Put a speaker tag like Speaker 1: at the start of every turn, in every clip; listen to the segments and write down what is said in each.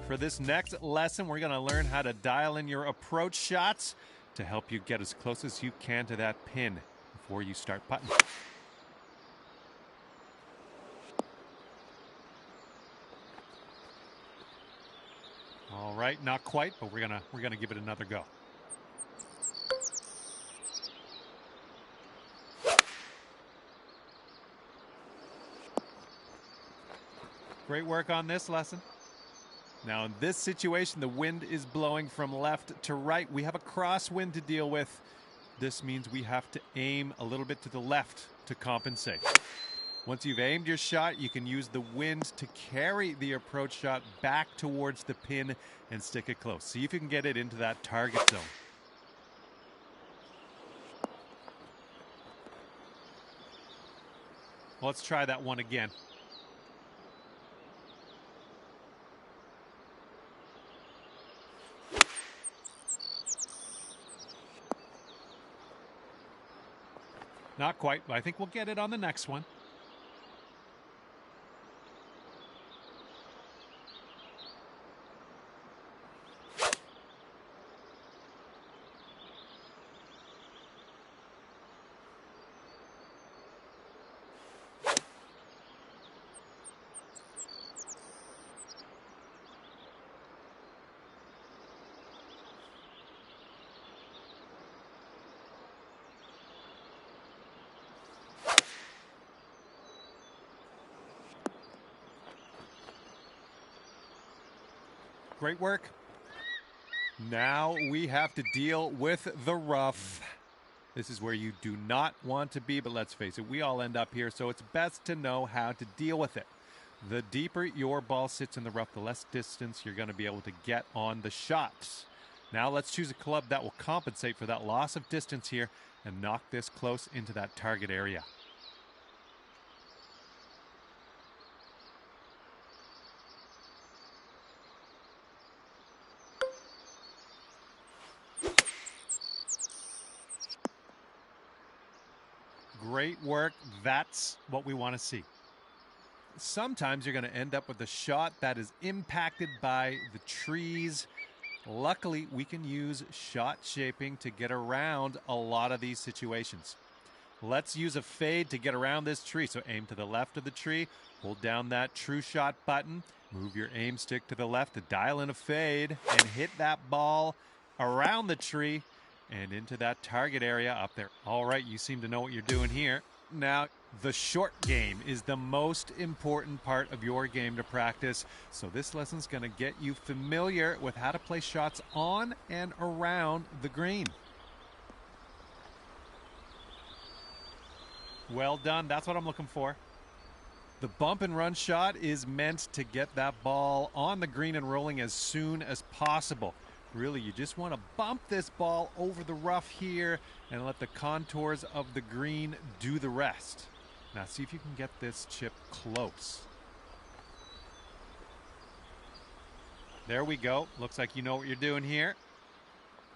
Speaker 1: For this next lesson, we're going to learn how to dial in your approach shots to help you get as close as you can to that pin before you start putting. All right, not quite, but we're gonna give it another go. Great work on this lesson. Now in this situation, the wind is blowing from left to right. We have a crosswind to deal with. This means we have to aim a little bit to the left to compensate. Once you've aimed your shot, you can use the wind to carry the approach shot back towards the pin and stick it close. See if you can get it into that target zone. Let's try that one again. Not quite, but I think we'll get it on the next one. Great work. Now we have to deal with the rough. This is where you do not want to be, but let's face it, we all end up here, so it's best to know how to deal with it. The deeper your ball sits in the rough, the less distance you're going to be able to get on the shots. Now let's choose a club that will compensate for that loss of distance here and knock this close into that target area. Great work. That's what we want to see. Sometimes you're going to end up with a shot that is impacted by the trees. Luckily, we can use shot shaping to get around a lot of these situations. Let's use a fade to get around this tree. So aim to the left of the tree, hold down that true shot button, move your aim stick to the left to dial in a fade and hit that ball around the tree and into that target area up there. All right, you seem to know what you're doing here. Now, the short game is the most important part of your game to practice. So this lesson's going to get you familiar with how to play shots on and around the green. Well done. That's what I'm looking for. The bump and run shot is meant to get that ball on the green and rolling as soon as possible. Really, you just want to bump this ball over the rough here and let the contours of the green do the rest. Now see if you can get this chip close. There we go. Looks like you know what you're doing here.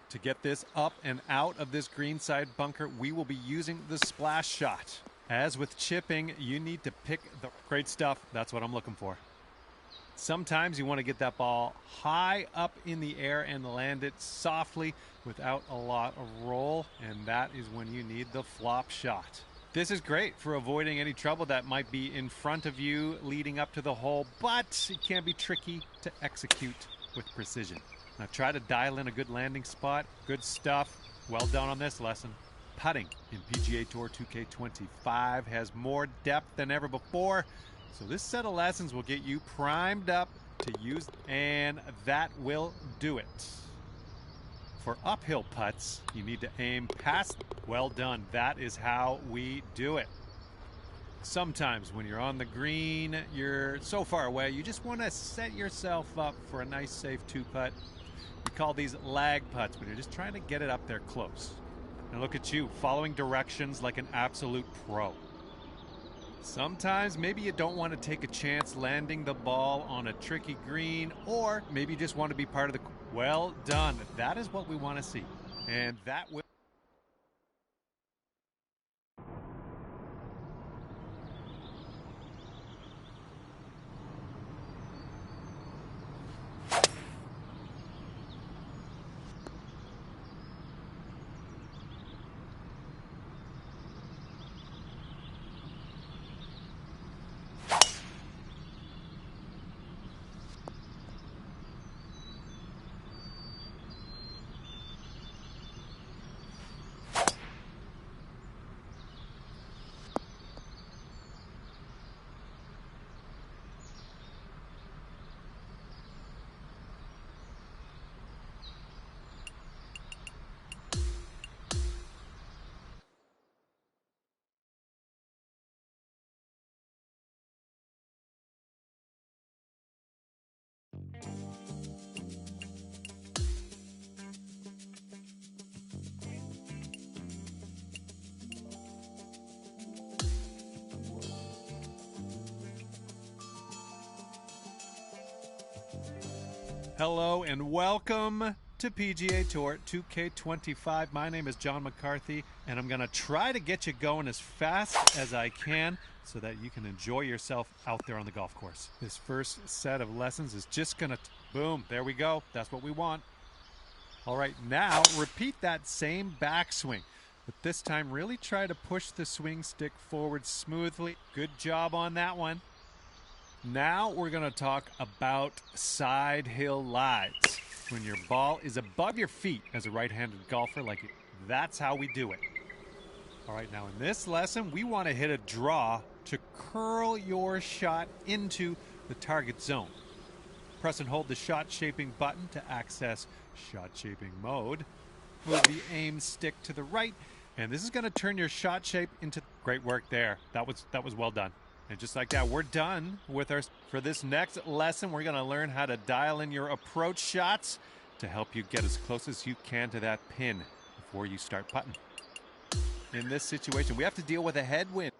Speaker 1: To get this up and out of this green side bunker, we will be using the splash shot. As with chipping, you need to pick the great stuff. That's what I'm looking for. Sometimes you want to get that ball high up in the air and land it softly without a lot of roll, and that is when you need the flop shot. This is great for avoiding any trouble that might be in front of you leading up to the hole, but it can be tricky to execute with precision. Now try to dial in a good landing spot. Good stuff. Well done on this lesson. Putting in PGA Tour 2K25 has more depth than ever before. So this set of lessons will get you primed up to use, and that will do it. For uphill putts, you need to aim past. Well done. That is how we do it. Sometimes when you're on the green, you're so far away, you just want to set yourself up for a nice, safe two-putt. We call these lag putts, but you're just trying to get it up there close. And look at you, following directions like an absolute pro. Sometimes maybe you don't want to take a chance landing the ball on a tricky green, or maybe you just want to be part of the... Well done. That is what we want to see. And that will... Hello and welcome to PGA Tour 2K25. My name is John McCarthy, and I'm going to try to get you going as fast as I can so that you can enjoy yourself out there on the golf course. This first set of lessons is just going to, boom, there we go. That's what we want. All right, now repeat that same backswing, but this time really try to push the swing stick forward smoothly. Good job on that one. Now we're going to talk about side hill lies. When your ball is above your feet as a right-handed golfer, that's how we do it. All right, now in this lesson, we want to hit a draw to curl your shot into the target zone. Press and hold the shot shaping button to access shot shaping mode. Move the aim stick to the right, and this is going to turn your shot shape into great work there. That was well done. And just like that, we're done with for this next lesson. We're going to learn how to dial in your approach shots to help you get as close as you can to that pin before you start putting. In this situation, we have to deal with a headwind.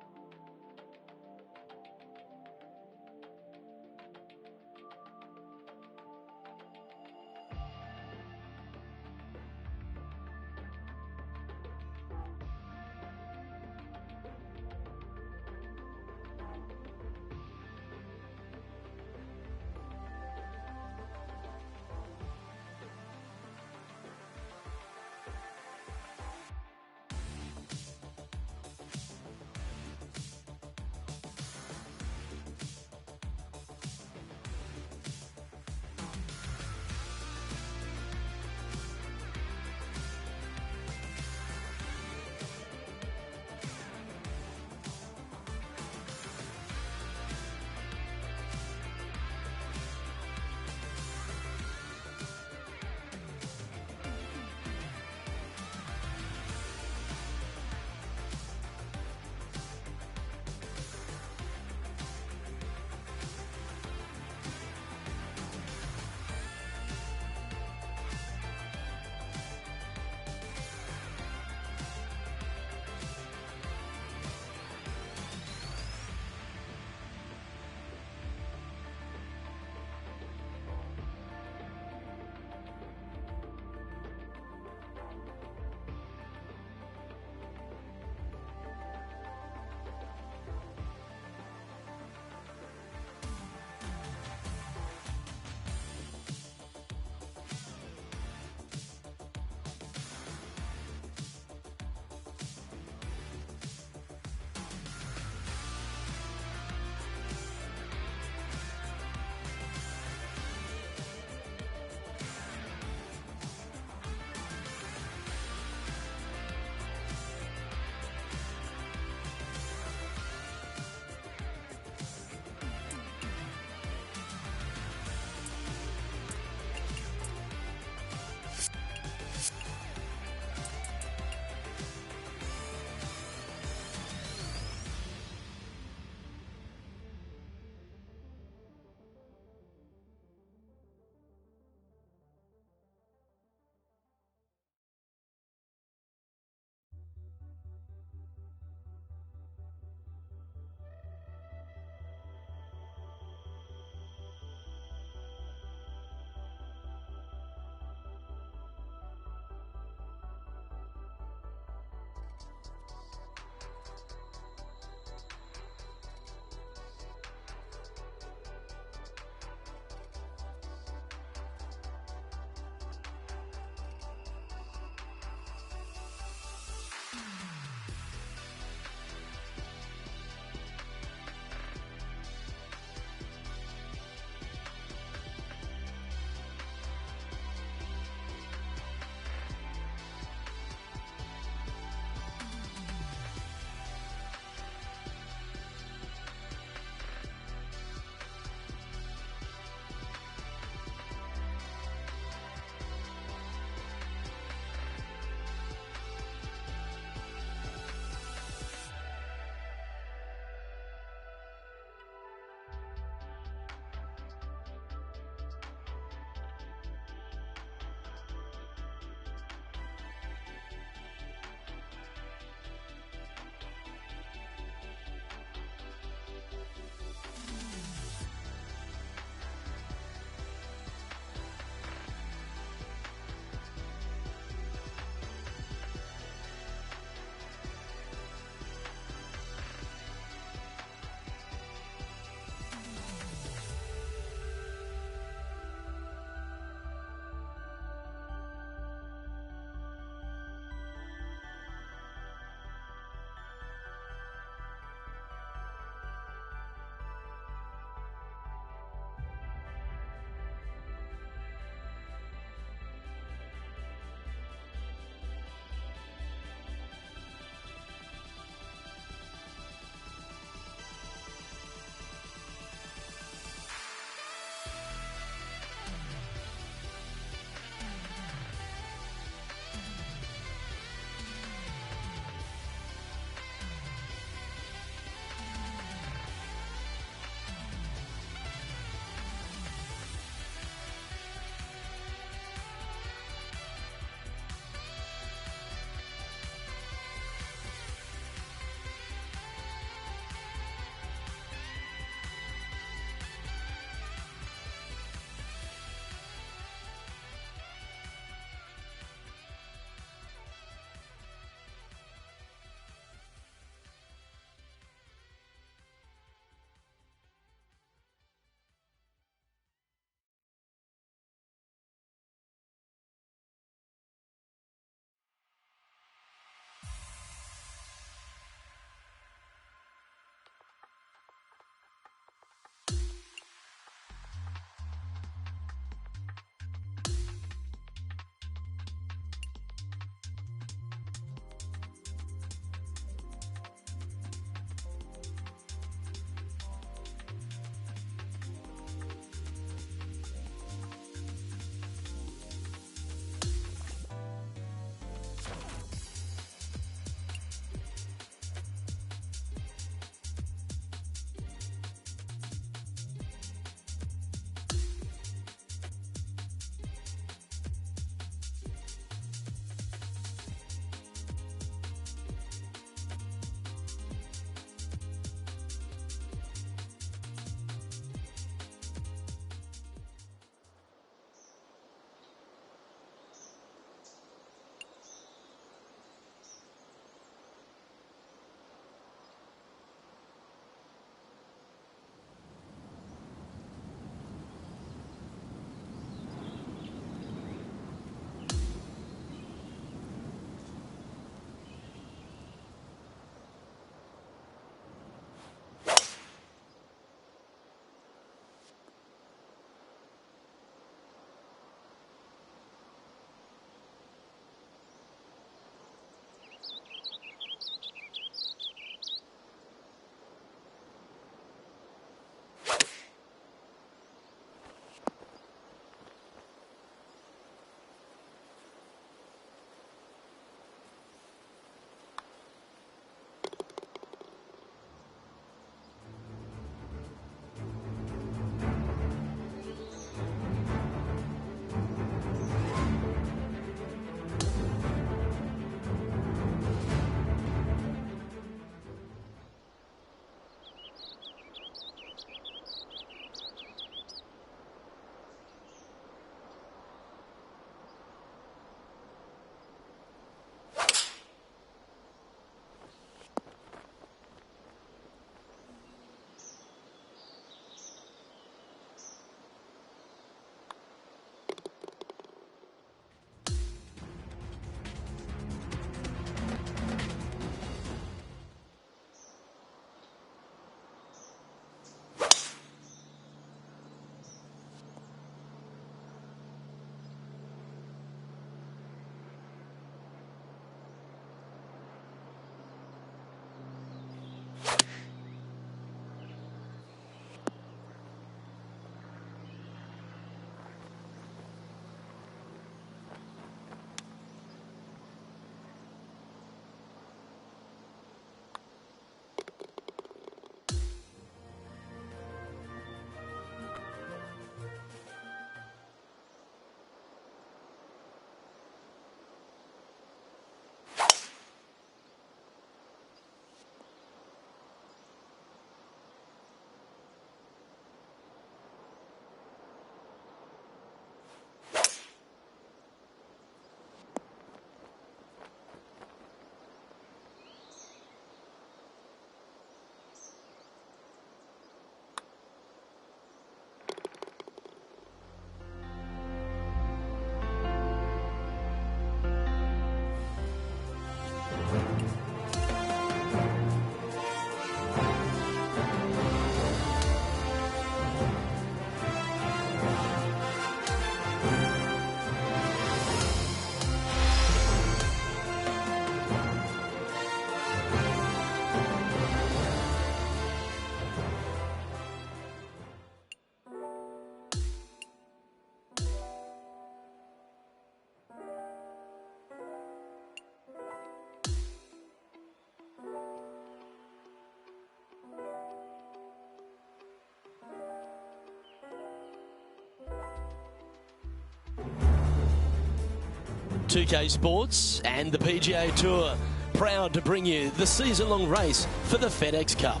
Speaker 2: 2K Sports and the PGA Tour, proud to bring you the season-long race for the FedEx Cup.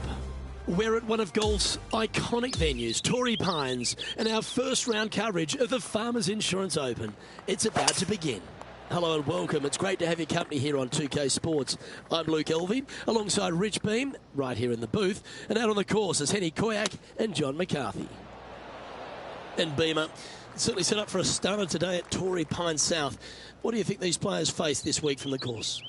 Speaker 2: We're at one of golf's iconic venues, Torrey Pines, and our first round coverage of the Farmers Insurance Open. It's about to begin. Hello and welcome. It's great to have your company here on 2K Sports. I'm Luke Elvey, alongside Rich Beam, right here in the booth, and out on the course is Henny Koyak and John McCarthy. And Beamer, certainly set up for a stunner today at Torrey Pines South. What do you think these players face this week from the course?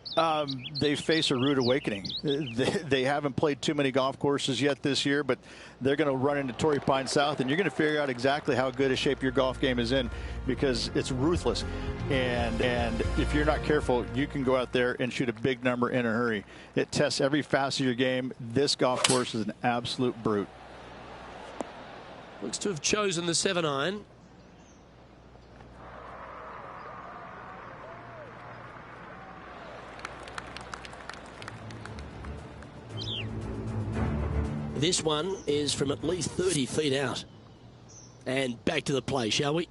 Speaker 3: They face a rude awakening. They haven't played too many golf courses yet this year, but they're going to run into Torrey Pines South, and you're going to figure out exactly how good a shape your golf game is in, because it's ruthless. And if you're not careful, you can go out there and shoot a big number in a hurry. It tests every facet of your game. This golf course is an absolute brute.
Speaker 2: Looks to have chosen the 7-iron. This one is from at least 30 feet out. And back to the play, shall we?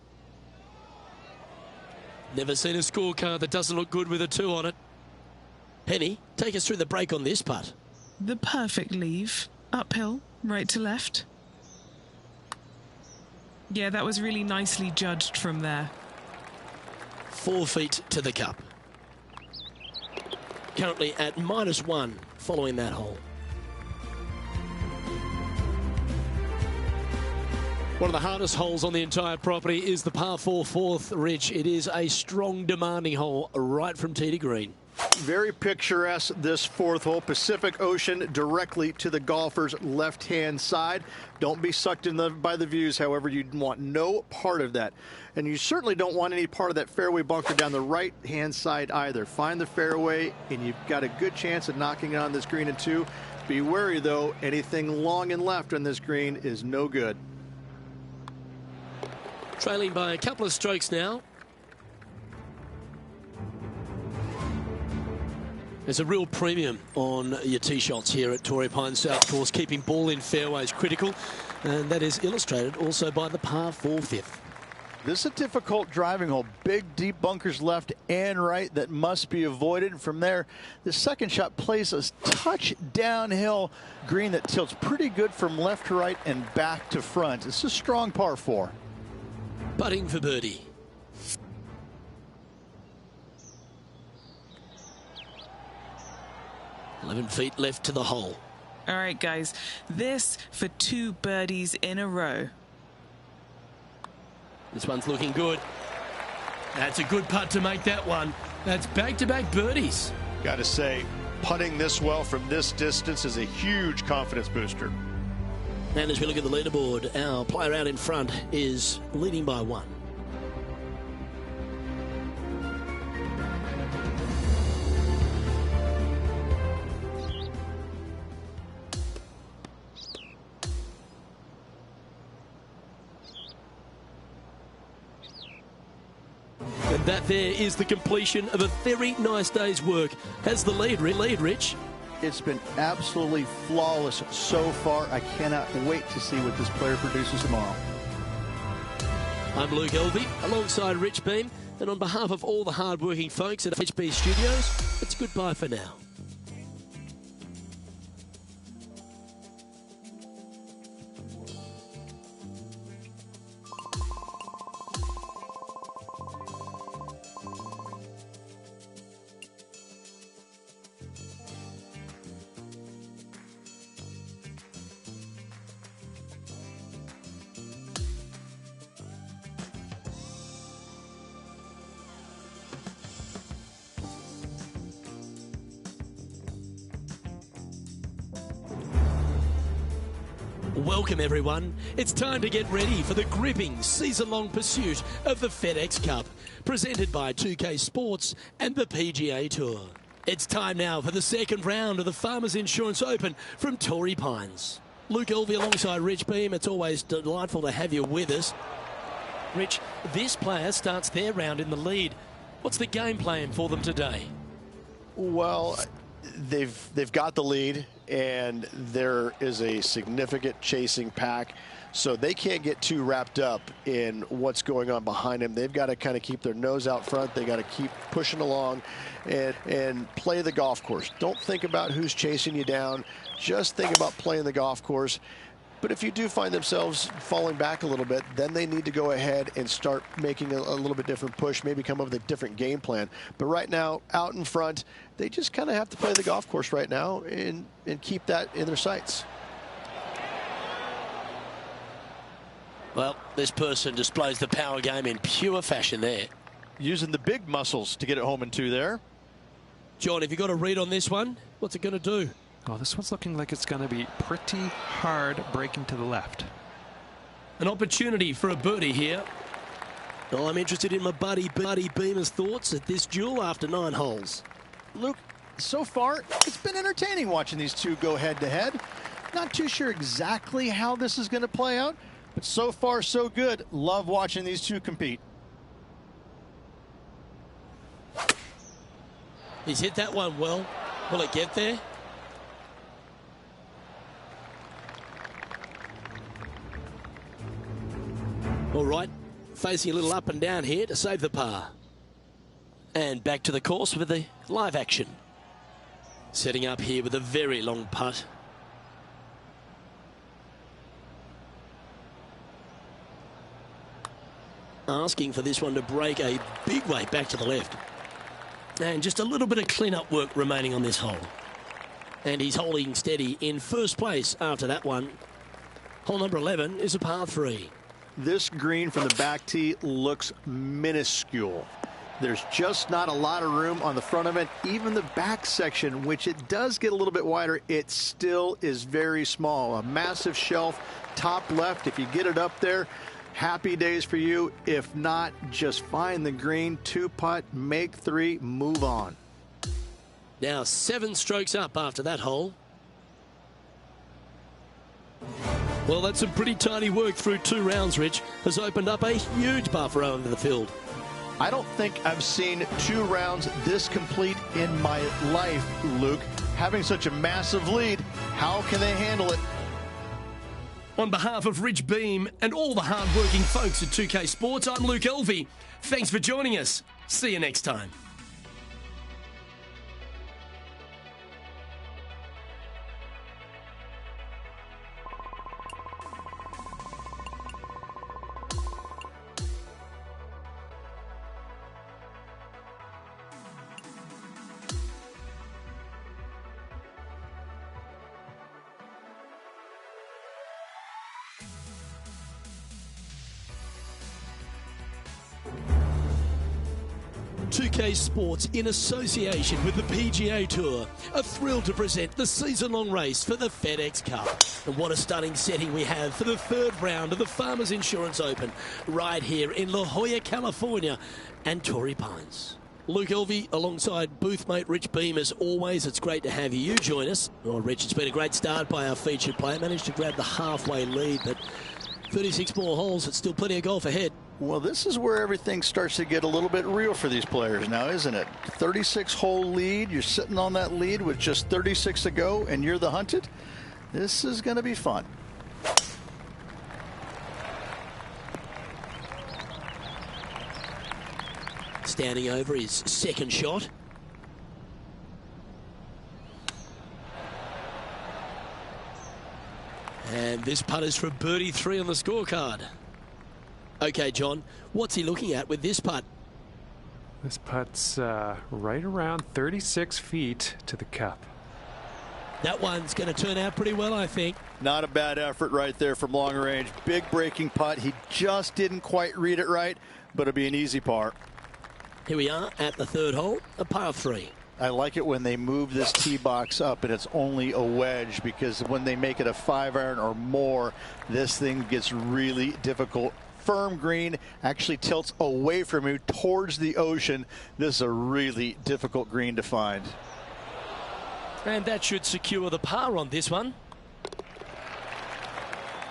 Speaker 2: Never seen a scorecard that doesn't look good with a 2 on it. Henny, take us through the break on this putt.
Speaker 4: The perfect leave. Uphill, right to left. Yeah, that was really nicely judged from there.
Speaker 2: 4 feet to the cup. Currently at -1 following that hole. One of the hardest holes on the entire property is the par 4 fourth, Rich. It is a strong, demanding hole right from tee to green.
Speaker 3: Very picturesque, this fourth hole. Pacific Ocean directly to the golfer's left-hand side. Don't be sucked in by the views, however. You want no part of that. And you certainly don't want any part of that fairway bunker down the right-hand side either. Find the fairway, and you've got a good chance of knocking it on this green in 2. Be wary, though. Anything long and left on this green is no good.
Speaker 2: Trailing by a couple of strokes now. There's a real premium on your tee shots here at Torrey Pines South course. Keeping ball in fairways critical, and that is illustrated also by the par 4 fifth.
Speaker 3: This is a difficult driving hole. Big, deep bunkers left and right that must be avoided. From there, the second shot plays a touch downhill green that tilts pretty good from left to right and back to front. It's a strong par 4.
Speaker 2: Putting for birdie. "11 feet left to the hole."
Speaker 4: All right, guys. This for 2 birdies in a row.
Speaker 2: This one's looking good. That's a good putt to make that one. That's back-to-back birdies.
Speaker 5: Got to say, putting this well from this distance is a huge confidence booster.
Speaker 2: And as we look at the leaderboard, our player out in front is leading by 1. And that there is the completion of a very nice day's work. Has the lead, Rich?
Speaker 3: It's been absolutely flawless so far. I cannot wait to see what this player produces tomorrow.
Speaker 2: I'm Luke Elvey, alongside Rich Beam, and on behalf of all the hard-working folks at HB Studios, it's goodbye for now. Welcome, everyone. It's time to get ready for the gripping season-long pursuit of the FedEx Cup, presented by 2K Sports and the PGA Tour. It's time now for the second round of the Farmers Insurance Open from Torrey Pines. Luke Elvey alongside Rich Beam. It's always delightful to have you with us. Rich, this player starts their round in the lead. What's the game plan for them today?
Speaker 5: Well, they've got the lead, and there is a significant chasing pack. So they can't get too wrapped up in what's going on behind them. They've got to kind of keep their nose out front. They got to keep pushing along and play the golf course. Don't think about who's chasing you down. Just think about playing the golf course. But if you do find themselves falling back a little bit, then they need to go ahead and start making a little bit different push, maybe come up with a different game plan. But right now, out in front, they just kind of have to play the golf course right now and keep that in their sights.
Speaker 2: Well, this person displays the power game in pure fashion there.
Speaker 3: Using the big muscles to get it home in 2 there.
Speaker 2: John, have you got a read on this one? What's it going to do?
Speaker 6: Oh, this one's looking like it's going to be pretty hard breaking to the left.
Speaker 2: An opportunity for a birdie here. Well, I'm interested in my buddy Beamer's thoughts at this duel after 9 holes.
Speaker 3: Luke, so far, it's been entertaining watching these two go head-to-head. Not too sure exactly how this is going to play out, but so far, so good. Love watching these two compete.
Speaker 2: He's hit that one well. Will it get there? All right, facing a little up and down here to save the par. And back to the course with the live action. Setting up here with a very long putt. Asking for this one to break a big way back to the left. And just a little bit of clean-up work remaining on this hole. And he's holding steady in first place after that one. Hole number 11 is a par 3.
Speaker 3: This green from the back tee looks minuscule. There's just not a lot of room on the front of it. Even the back section, which it does get a little bit wider, it still is very small. A massive shelf, top left. If you get it up there, happy days for you. If not, just find the green, 2-putt, make 3, move on.
Speaker 2: Now 7 strokes up after that hole. Well, that's some pretty tiny work through 2 rounds, Rich. Has opened up a huge buffer over the field.
Speaker 3: I don't think I've seen 2 rounds this complete in my life, Luke. Having such a massive lead, how can they handle it?
Speaker 2: On behalf of Rich Beem and all the hard-working folks at 2K Sports, I'm Luke Elvey. Thanks for joining us. See you next time. UK Sports, in association with the PGA Tour, are thrilled to present the season-long race for the FedEx Cup. And what a stunning setting we have for the 3rd round of the Farmers Insurance Open, right here in La Jolla, California, and Torrey Pines. Luke Elvey alongside boothmate Rich Beem. As always, it's great to have you join us. Oh, Rich, it's been a great start by our featured player. Managed to grab the halfway lead, but 36 more holes, it's still plenty of golf ahead.
Speaker 3: Well, this is where everything starts to get a little bit real for these players now, isn't it? 36-hole lead. You're sitting on that lead with just 36 to go, and you're the hunted. This is going to be fun.
Speaker 2: Standing over his second shot. And this putt is for birdie 3 on the scorecard. Okay, John, what's he looking at with this putt?
Speaker 6: This putt's right around 36 feet to the cup.
Speaker 2: That one's going to turn out pretty well, I think.
Speaker 3: Not a bad effort right there from long range. Big breaking putt. He just didn't quite read it right, but it'll be an easy par.
Speaker 2: Here we are at the 3rd hole, a par 3.
Speaker 3: I like it when they move this tee box up and it's only a wedge, because when they make it a 5-iron or more, this thing gets really difficult. Firm green, actually tilts away from you towards the ocean. This is a really difficult green to find.
Speaker 2: And that should secure the par on this one.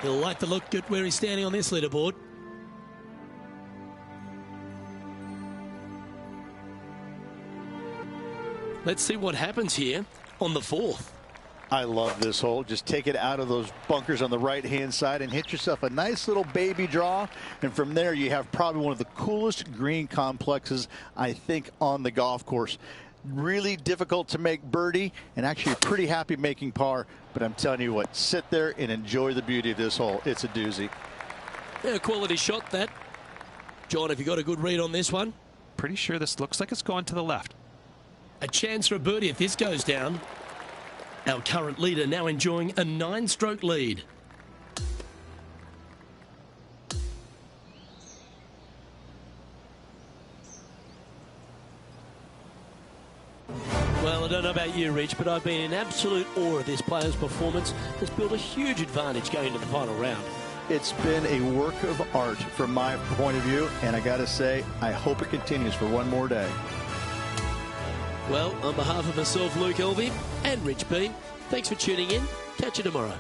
Speaker 2: He'll like the look at where he's standing on this leaderboard. Let's see what happens here on the 4th.
Speaker 3: I love this hole. Just take it out of those bunkers on the right-hand side and hit yourself a nice little baby draw. And from there, you have probably one of the coolest green complexes, I think, on the golf course. Really difficult to make birdie, and actually pretty happy making par. But I'm telling you what, sit there and enjoy the beauty of this hole. It's a doozy.
Speaker 2: Yeah, quality shot that. John, have you got a good read on this one?
Speaker 6: Pretty sure this looks like it's going to the left.
Speaker 2: A chance for a birdie if this goes down. Our current leader now enjoying a 9-stroke lead. Well, I don't know about you, Rich, but I've been in absolute awe of this player's performance. Has built a huge advantage going into the final round.
Speaker 3: It's been a work of art from my point of view, and I got to say, I hope it continues for one more day.
Speaker 2: Well, on behalf of myself, Luke Elvey, and Rich Beam, thanks for tuning in. Catch you tomorrow.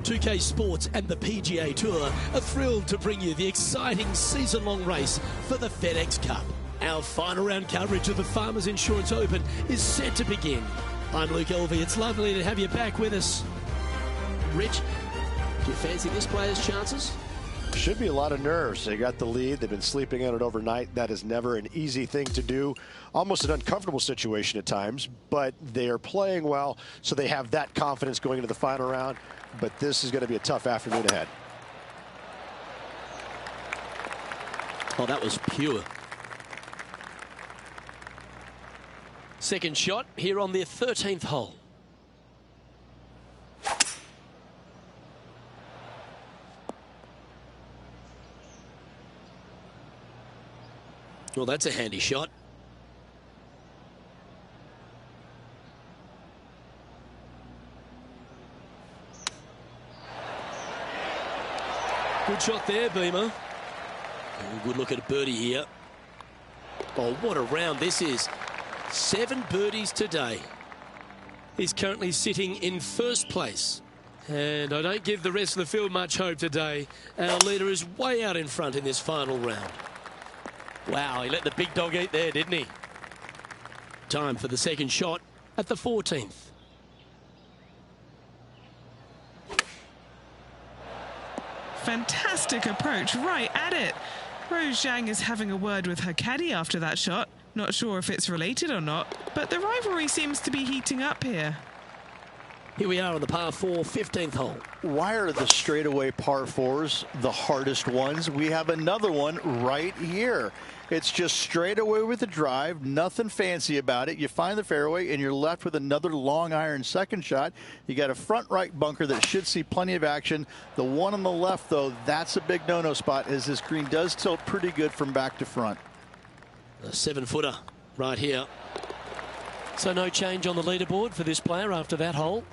Speaker 2: 2K Sports and the PGA Tour are thrilled to bring you the exciting season-long race for the FedEx Cup. Our final round coverage of the Farmers Insurance Open is set to begin. I'm Luke Elvey. It's lovely to have you back with us. Rich, do you fancy this player's chances?
Speaker 5: Should be a lot of nerves. They got the lead. They've been sleeping on it overnight. That is never an easy thing to do. Almost an uncomfortable situation at times, but they are playing well, so they have that confidence going into the final round. But this is going to be a tough afternoon ahead.
Speaker 2: Oh, that was pure. Second shot here on their 13th hole. Well, that's a handy shot. Good shot there, Beamer. Oh, good look at a birdie here. Oh, what a round this is. 7 birdies today. He's currently sitting in first place. And I don't give the rest of the field much hope today. Our leader is way out in front in this final round. Wow, he let the big dog eat there, didn't he? Time for the second shot at the 14th.
Speaker 4: Fantastic approach, right at it. Rose Zhang is having a word with her caddy after that shot. Not sure if it's related or not, but the rivalry seems to be heating up here.
Speaker 2: Here we are on the par 4, 15th hole.
Speaker 3: Why are the straightaway par 4s the hardest ones? We have another one right here. It's just straight away with the drive, nothing fancy about it. You find the fairway and you're left with another long iron second shot. You got a front right bunker that should see plenty of action. The one on the left, though, that's a big no-no spot, as this green does tilt pretty good from back to front.
Speaker 2: A 7-footer right here. So no change on the leaderboard for this player after that hole.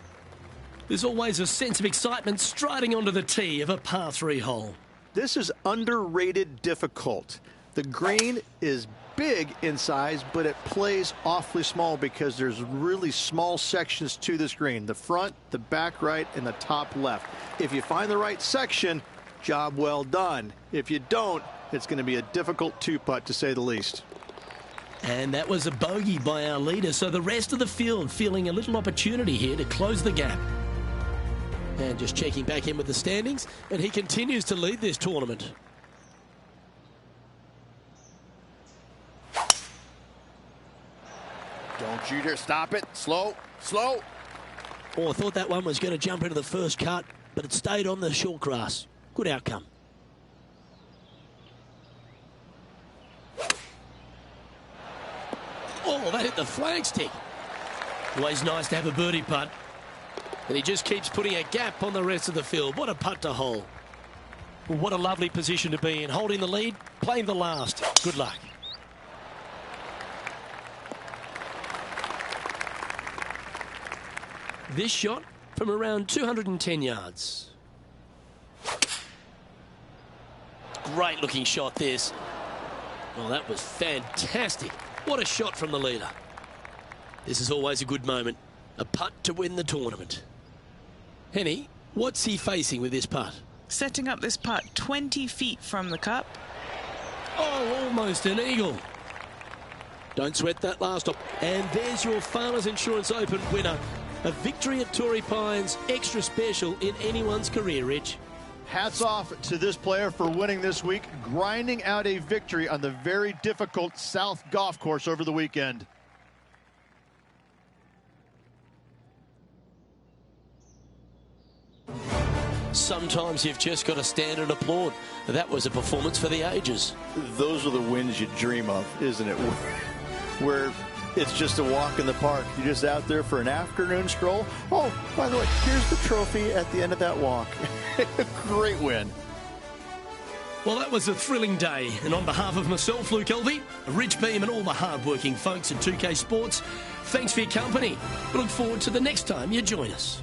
Speaker 2: There's always a sense of excitement striding onto the tee of a par 3 hole.
Speaker 3: This is underrated difficult. The green is big in size, but it plays awfully small because there's really small sections to this green. The front, the back right, and the top left. If you find the right section, job well done. If you don't, it's going to be a difficult 2-putt, to say the least.
Speaker 2: And that was a bogey by our leader, so the rest of the field feeling a little opportunity here to close the gap. And just checking back in with the standings, and he continues to lead this tournament.
Speaker 5: Don't you dare stop it. Slow, slow.
Speaker 2: Oh, I thought that one was going to jump into the first cut, but it stayed on the short grass. Good outcome. Oh, that hit the flagstick. Always nice to have a birdie putt. And he just keeps putting a gap on the rest of the field. What a putt to hole. What a lovely position to be in. Holding the lead, playing the last. Good luck. This shot from around 210 yards. Great looking shot this. Oh, that was fantastic. What a shot from the leader. This is always a good moment. A putt to win the tournament. Henny, what's he facing with this putt?
Speaker 4: Setting up this putt 20 feet from the cup.
Speaker 2: Oh, almost an eagle. Don't sweat that last up. And there's your Farmers Insurance Open winner. A victory at Torrey Pines, extra special in anyone's career, Rich.
Speaker 3: Hats off to this player for winning this week, grinding out a victory on the very difficult South Golf Course over the weekend.
Speaker 2: Sometimes you've just got to stand and applaud. That was a performance for the ages.
Speaker 3: Those are the wins you dream of, isn't it? Where it's just a walk in the park. You're just out there for an afternoon stroll. Oh, by the way, here's the trophy at the end of that walk. Great win.
Speaker 2: Well, that was a thrilling day. And on behalf of myself, Luke Elvey, Rich Beam and all the hard-working folks at 2K Sports, thanks for your company. We look forward to the next time you join us.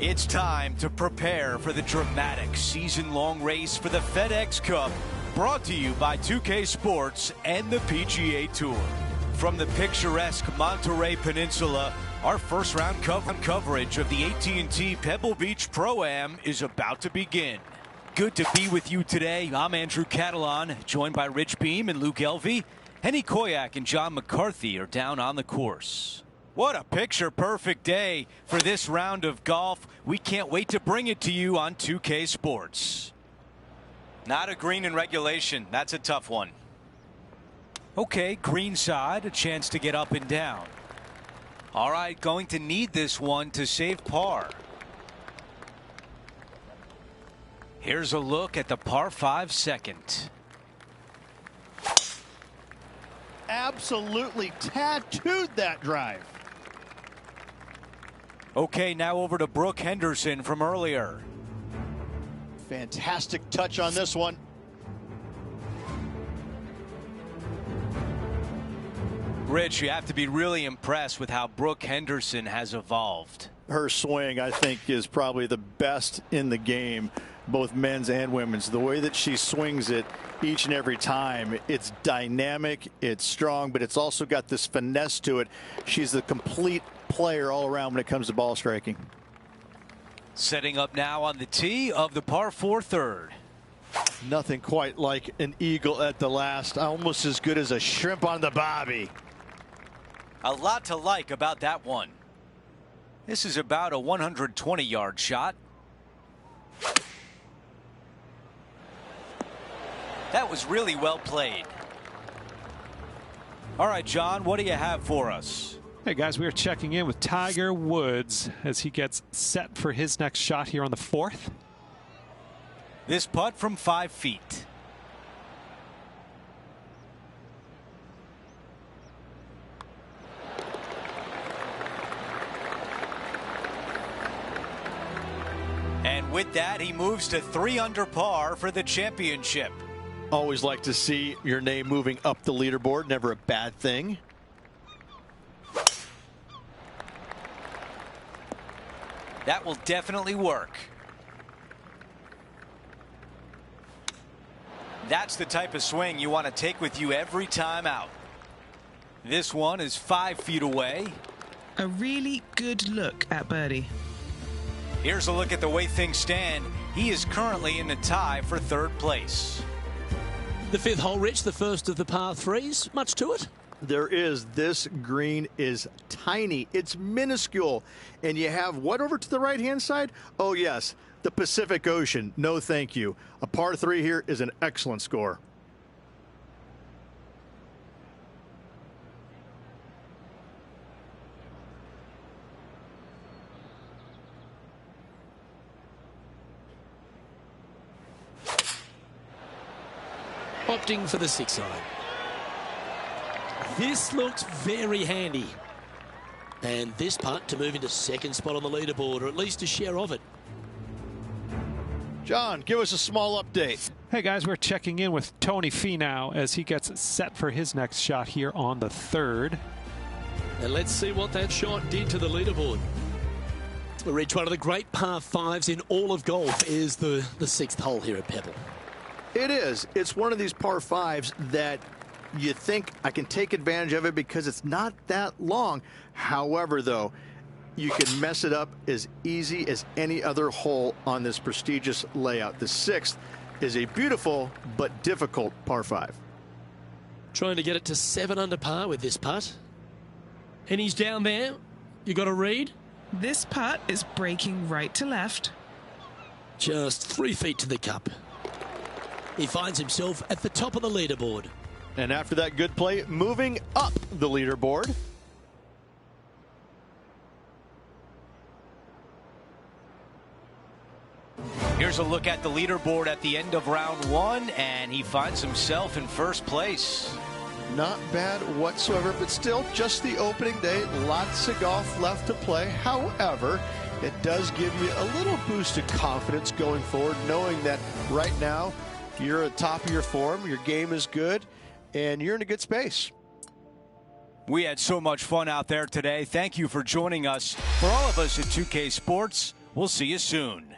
Speaker 7: It's time to prepare for the dramatic season-long race for the FedEx Cup, brought to you by 2K Sports and the PGA Tour. From the picturesque Monterey Peninsula, our first-round coverage of the AT&T Pebble Beach Pro-Am is about to begin. Good to be with you today. I'm Andrew Catalan, joined by Rich Beam and Luke Elvey. Henny Koyak and John McCarthy are down on the course. What a picture-perfect day for this round of golf. We can't wait to bring it to you on 2K Sports. Not a green in regulation. That's a tough one. Okay, green side, a chance to get up and down. All right, going to need this one to save par. Here's a look at the par 5 second.
Speaker 3: Absolutely tattooed that drive.
Speaker 7: Okay, now over to Brooke Henderson from earlier.
Speaker 3: Fantastic touch on this one.
Speaker 7: Rich, you have to be really impressed with how Brooke Henderson has evolved.
Speaker 3: Her swing, I think, is probably the best in the game, both men's and women's. The way that she swings it each and every time, it's dynamic, it's strong, but it's also got this finesse to it. She's the complete player all around when it comes to ball striking.
Speaker 7: Setting up now on the tee of the par 4 third.
Speaker 3: Nothing quite like an eagle at the last, almost as good as a shrimp on the bobby.
Speaker 7: A lot to like about that one. This is about a 120-yard shot. That was really well played. All right, John, what do you have for us?
Speaker 6: Hey guys, we are checking in with Tiger Woods as he gets set for his next shot here on the 4th.
Speaker 7: This putt from 5 feet. And with that, he moves to 3 under par for the championship.
Speaker 3: Always like to see your name moving up the leaderboard. Never a bad thing.
Speaker 7: That will definitely work. That's the type of swing you want to take with you every time out. This one is 5 feet away.
Speaker 4: A really good look at birdie.
Speaker 7: Here's a look at the way things stand. He is currently in a tie for 3rd place.
Speaker 2: The 5th hole, Rich, the first of the par 3s. Much to it?
Speaker 3: There is. This green is tiny. It's minuscule. And you have what over to the right-hand side? Oh, yes, the Pacific Ocean. No, thank you. A par 3 here is an excellent score.
Speaker 2: Opting for the 6 iron. This looks very handy. And this putt to move into 2nd spot on the leaderboard, or at least a share of it.
Speaker 3: John, give us a small update.
Speaker 6: Hey guys, we're checking in with Tony Finau as he gets set for his next shot here on the 3rd.
Speaker 2: And let's see what that shot did to the leaderboard. Rich, one of the great par 5s in all of golf is the 6th hole here at Pebble.
Speaker 3: It is. It's one of these par 5s that you think I can take advantage of it because it's not that long. However, though, you can mess it up as easy as any other hole on this prestigious layout. The 6th is a beautiful but difficult par 5.
Speaker 2: Trying to get it to 7 under par with this putt. And he's down there. You got to read.
Speaker 4: This putt is breaking right to left.
Speaker 2: Just 3 feet to the cup. He finds himself at the top of the leaderboard.
Speaker 3: And after that good play, moving up the leaderboard.
Speaker 7: Here's a look at the leaderboard at the end of round 1, and he finds himself in 1st place.
Speaker 3: Not bad whatsoever, but still just the opening day. Lots of golf left to play. However, it does give you a little boost of confidence going forward, knowing that right now you're at the top of your form, your game is good, and you're in a good space.
Speaker 7: We had so much fun out there today. Thank you for joining us. For all of us at 2K Sports, We'll see you soon.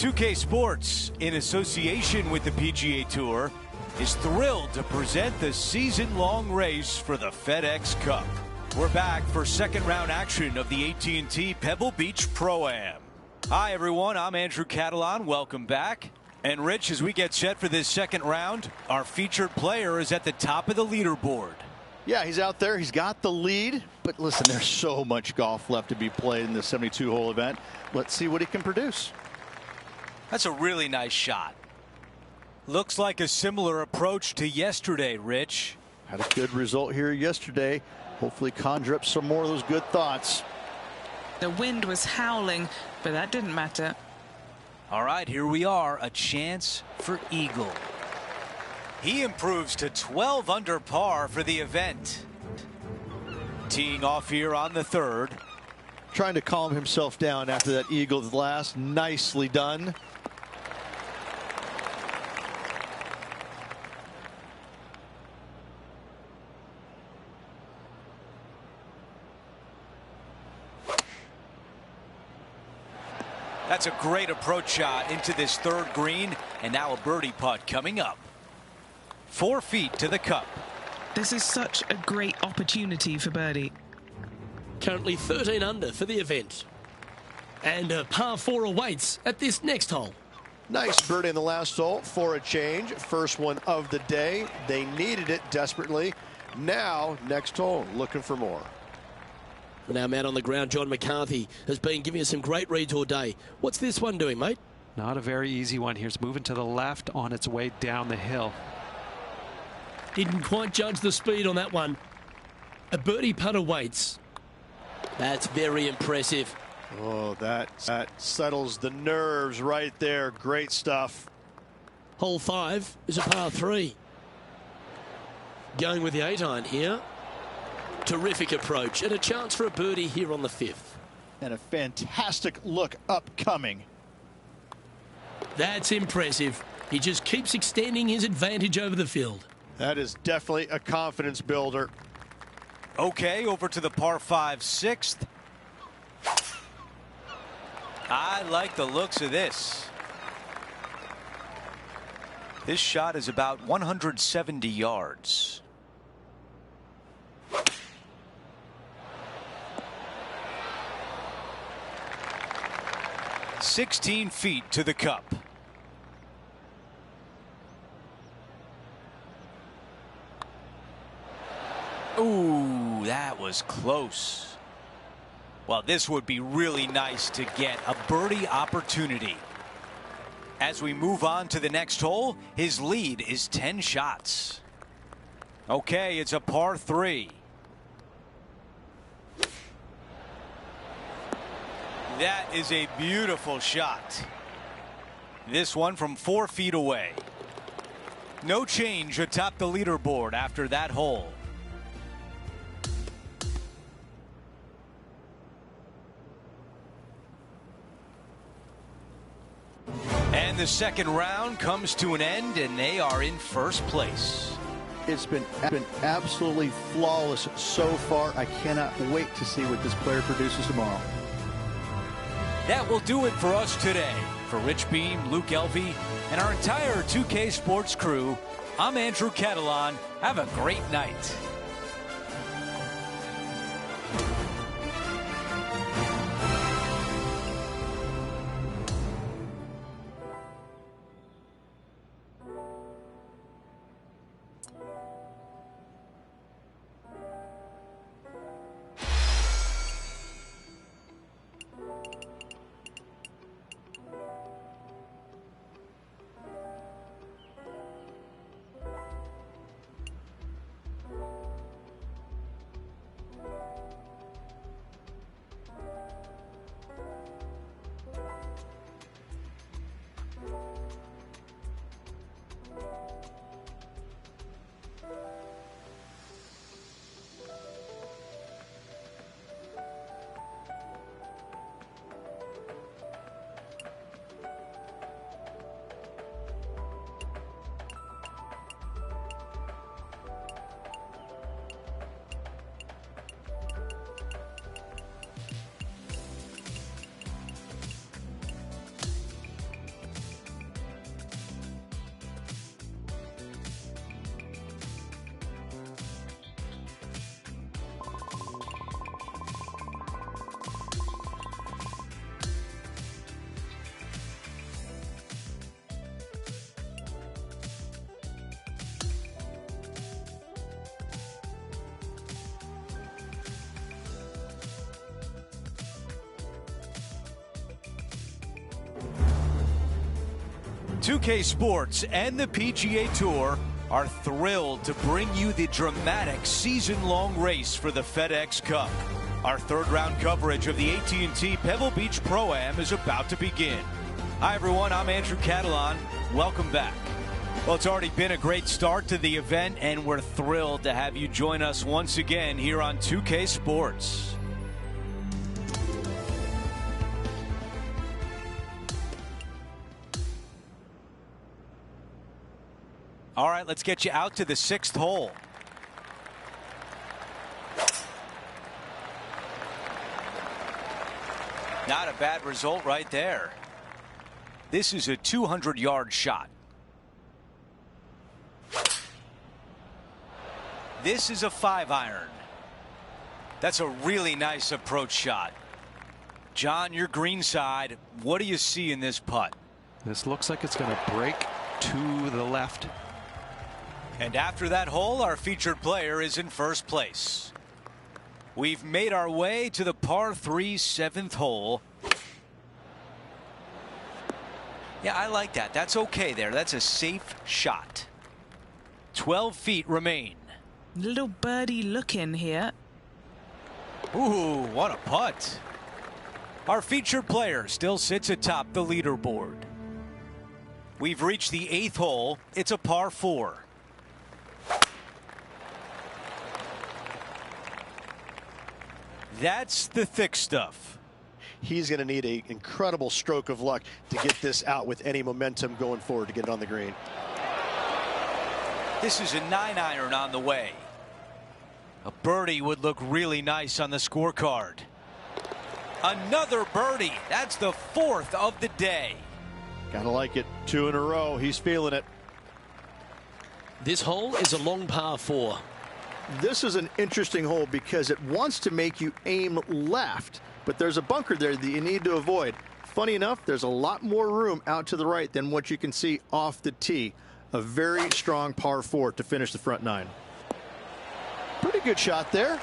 Speaker 7: 2K Sports, in association with the PGA Tour, is thrilled to present the season-long race for the FedEx Cup. We're back for second round action of the AT&T Pebble Beach Pro-Am. Hi, everyone. I'm Andrew Catalan. Welcome back. And, Rich, as we get set for this second round, our featured player is at the top of the leaderboard.
Speaker 3: Yeah, he's out there. He's got the lead. But listen, there's so much golf left to be played in the 72-hole event. Let's see what he can produce.
Speaker 7: That's a really nice shot. Looks like a similar approach to yesterday, Rich.
Speaker 3: Had a good result here yesterday. Hopefully conjure up some more of those good thoughts.
Speaker 4: The wind was howling, but that didn't matter.
Speaker 7: All right, here we are. A chance for eagle. He improves to 12 under par for the event. Teeing off here on the third.
Speaker 3: Trying to calm himself down after that eagle's last. Nicely done.
Speaker 7: That's a great approach shot into this third green, and now a birdie putt coming up. 4 feet to the cup.
Speaker 4: This is such a great opportunity for birdie.
Speaker 2: Currently 13 under for the event. And a par 4 awaits at this next hole.
Speaker 5: Nice birdie in the last hole for a change. First one of the day. They needed it desperately. Now, next hole, looking for more.
Speaker 2: Now, man on the ground, John McCarthy has been giving us some great reads all day. What's this one doing, mate?
Speaker 6: Not a very easy one here. It's moving to the left on its way down the hill.
Speaker 2: Didn't quite judge the speed on that one. A birdie putt awaits. That's very impressive.
Speaker 3: Oh, that settles the nerves right there. Great stuff.
Speaker 2: Hole 5 is a par 3. Going with the 8-iron here. Terrific approach and a chance for a birdie here on the 5th.
Speaker 3: And a fantastic look upcoming.
Speaker 2: That's impressive. He just keeps extending his advantage over the field.
Speaker 3: That is definitely a confidence builder.
Speaker 7: Okay, over to the par 5 6th. I like the looks of this. This shot is about 170 yards. "16 feet to the cup." Ooh, that was close. Well, this would be really nice to get a birdie opportunity. As we move on to the next hole, his lead is 10 shots. Okay, it's a par 3. That is a beautiful shot. This one from 4 feet away. No change atop the leaderboard after that hole. And the second round comes to an end, and they are in first place.
Speaker 3: It's been absolutely flawless so far. I cannot wait to see what this player produces tomorrow.
Speaker 7: That will do it for us today. For Rich Beam, Luke Elvey, and our entire 2K Sports crew, I'm Andrew Catalan. Have a great night. 2K Sports and the PGA Tour are thrilled to bring you the dramatic season-long race for the FedEx Cup. Our third-round coverage of the AT&T Pebble Beach Pro-Am is about to begin. Hi, everyone. I'm Andrew Catalon. Welcome back. Well, it's already been a great start to the event, and we're thrilled to have you join us once again here on 2K Sports. All right, let's get you out to the 6th hole. Not a bad result right there. This is a 200-yard shot. This is a 5-iron. That's a really nice approach shot. John, your green side, what do you see in this putt?
Speaker 6: This looks like it's going to break to the left.
Speaker 7: And after that hole, our featured player is in first place. We've made our way to the par 3 7th hole. Yeah, I like that. That's okay there. That's a safe shot. 12 feet remain.
Speaker 4: Little birdie looking here.
Speaker 7: Ooh, what a putt. Our featured player still sits atop the leaderboard. We've reached the 8th hole. It's a par 4. That's the thick stuff.
Speaker 5: He's going to need an incredible stroke of luck to get this out with any momentum going forward to get it on the green.
Speaker 7: This is a 9-iron on the way. A birdie would look really nice on the scorecard. Another birdie. That's the 4th of the day.
Speaker 3: Gotta like it. 2 in a row. He's feeling it.
Speaker 2: This hole is a long par 4.
Speaker 3: This is an interesting hole because it wants to make you aim left, but there's a bunker there that you need to avoid. Funny enough, there's a lot more room out to the right than what you can see off the tee. A very strong par 4 to finish the front 9.
Speaker 5: Pretty good shot there.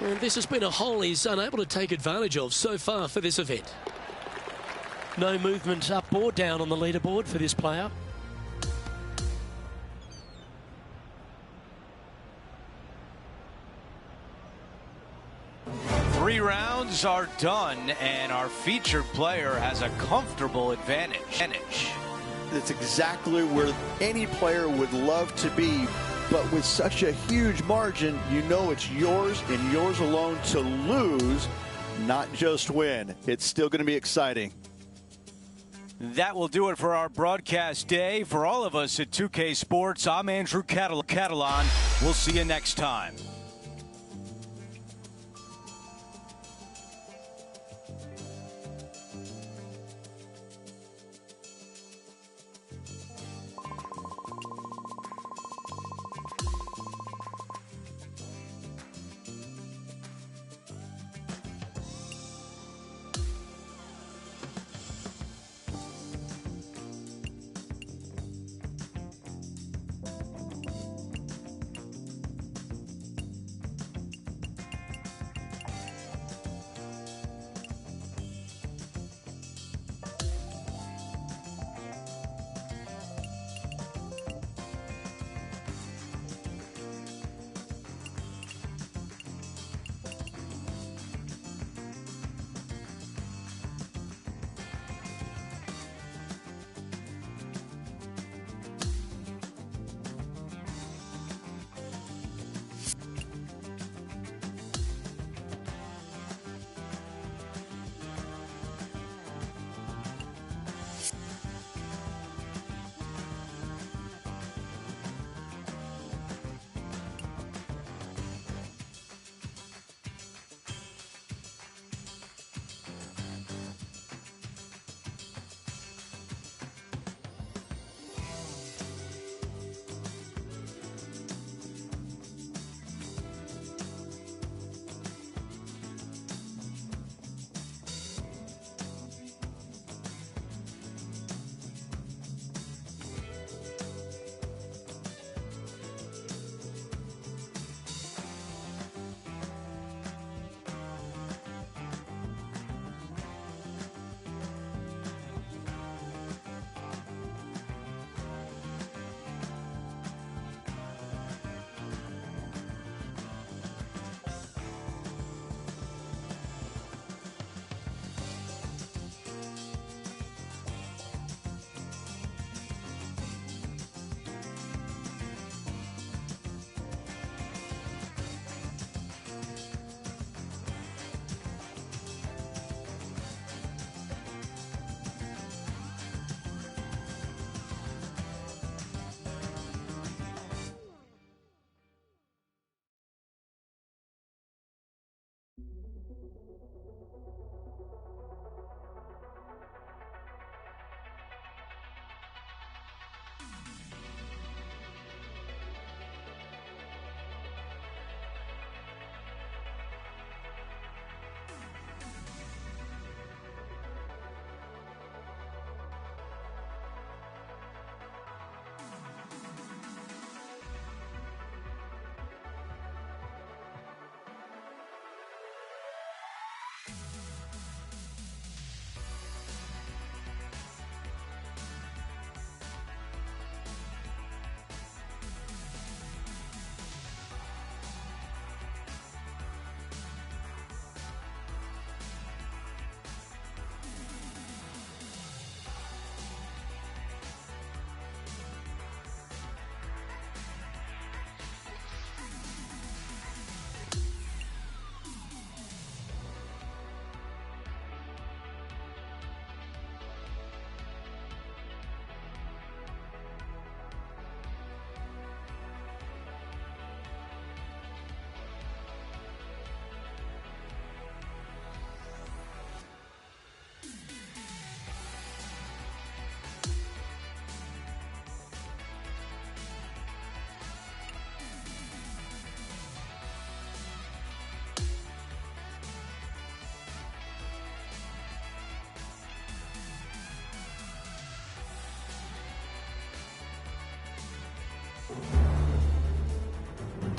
Speaker 2: And this has been a hole he's unable to take advantage of so far for this event. No movement up or down on the leaderboard for this player.
Speaker 7: 3 rounds are done, and our featured player has a comfortable advantage.
Speaker 3: That's exactly where any player would love to be, but with such a huge margin, you know it's yours and yours alone to lose, not just win. It's still going to be exciting.
Speaker 7: That will do it for our broadcast day. For all of us at 2K Sports, I'm Andrew Catalon. We'll see you next time.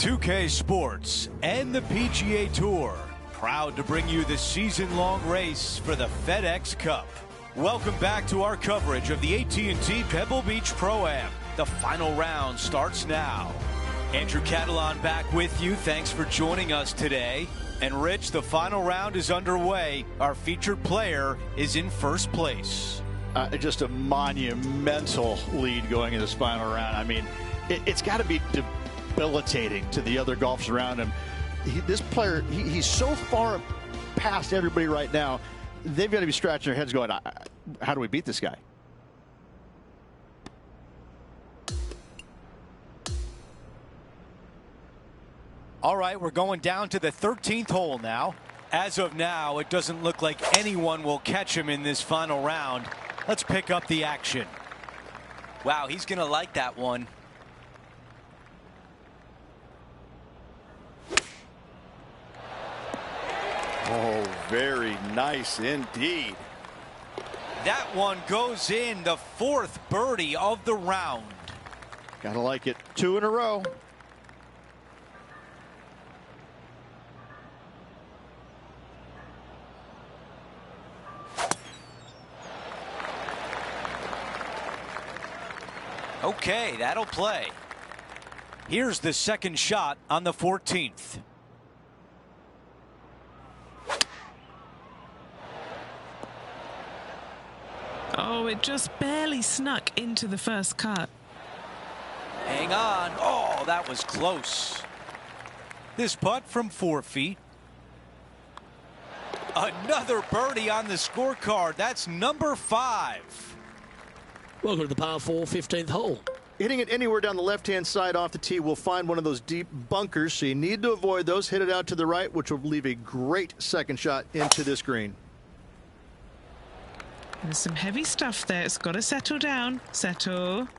Speaker 7: 2K Sports and the PGA Tour, proud to bring you the season-long race for the FedEx Cup. Welcome back to our coverage of the AT&T Pebble Beach Pro-Am. The final round starts now. Andrew Catalon back with you. Thanks for joining us today. And Rich, the final round is underway. Our featured player is in first place.
Speaker 3: Just a monumental lead going in this final round. I mean, it's got to be debilitating to the other golfers around him. This player, he's so far past everybody right now. They've got to be scratching their heads going, how do we beat this guy?
Speaker 7: All right, we're going down to the 13th hole now. As of now, it doesn't look like anyone will catch him in this final round. Let's pick up the action. Wow, he's going to like that one.
Speaker 3: Oh, very nice indeed.
Speaker 7: That one goes in, the fourth birdie of the round.
Speaker 3: Gotta like it. 2 in a row.
Speaker 7: Okay, that'll play. Here's the second shot on the 14th.
Speaker 4: Oh, it just barely snuck into the first cut.
Speaker 7: Hang on. Oh, that was close. This putt from 4 feet. Another birdie on the scorecard. That's number 5.
Speaker 2: Welcome to the par 4 15th hole.
Speaker 3: Hitting it anywhere down the left-hand side off the tee will find one of those deep bunkers, so you need to avoid those. Hit it out to the right, which will leave a great second shot into this green.
Speaker 4: There's some heavy stuff there. It's got to settle down. Settle.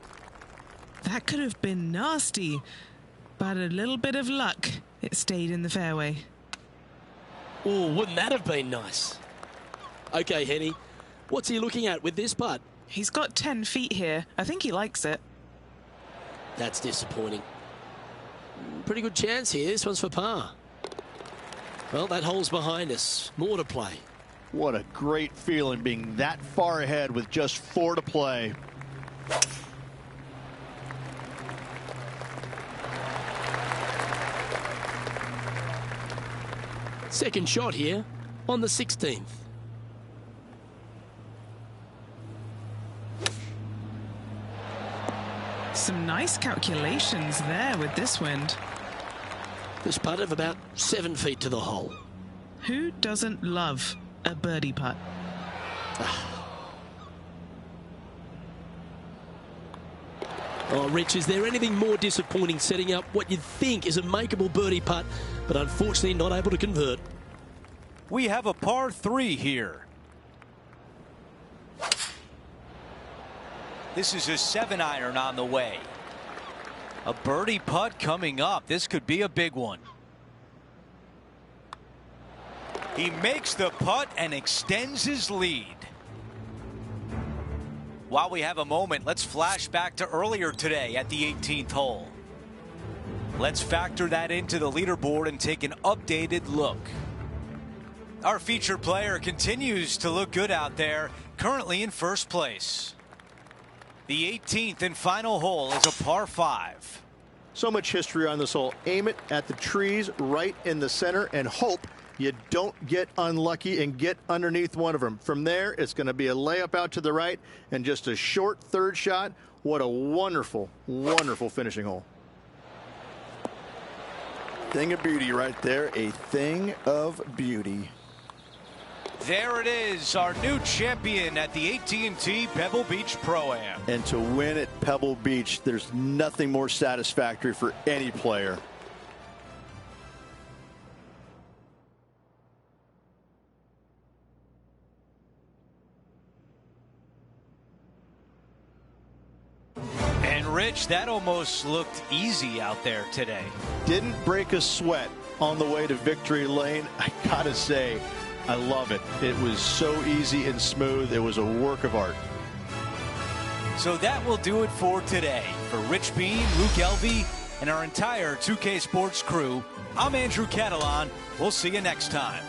Speaker 4: That could have been nasty, but a little bit of luck. It stayed in the fairway.
Speaker 2: Oh, wouldn't that have been nice? Okay, Henny, what's he looking at with this putt?
Speaker 4: He's got 10 feet here. I think he likes it.
Speaker 2: That's disappointing. Pretty good chance here. This one's for par. Well, that hole's behind us. More to play.
Speaker 3: What a great feeling being that far ahead with just 4 to play.
Speaker 2: Second shot here on the 16th.
Speaker 4: Some nice calculations there with this wind.
Speaker 2: This putt of about 7 feet to the hole.
Speaker 4: Who doesn't love a birdie putt?
Speaker 2: Oh, Rich, is there anything more disappointing setting up what you'd think is a makeable birdie putt, but unfortunately not able to convert?
Speaker 7: We have a par 3 here. This is a 7-iron on the way. A birdie putt coming up. This could be a big one. He makes the putt and extends his lead. While we have a moment, let's flash back to earlier today at the 18th hole. Let's factor that into the leaderboard and take an updated look. Our featured player continues to look good out there, currently in first place. The 18th and final hole is a par 5.
Speaker 3: So much history on this hole. Aim it at the trees right in the center and hope you don't get unlucky and get underneath one of them. From there, it's going to be a layup out to the right and just a short third shot. What a wonderful, wonderful finishing hole. Thing of beauty right there. A thing of beauty.
Speaker 7: There it is, our new champion at the AT&T Pebble Beach Pro-Am.
Speaker 3: And to win at Pebble Beach, there's nothing more satisfactory for any player.
Speaker 7: And Rich, that almost looked easy out there today.
Speaker 3: Didn't break a sweat on the way to victory lane. I gotta say, I love it. It was so easy and smooth. It was a work of art.
Speaker 7: So that will do it for today. For Rich Beam, Luke Elvey, and our entire 2K Sports crew, I'm Andrew Catalan. We'll see you next time.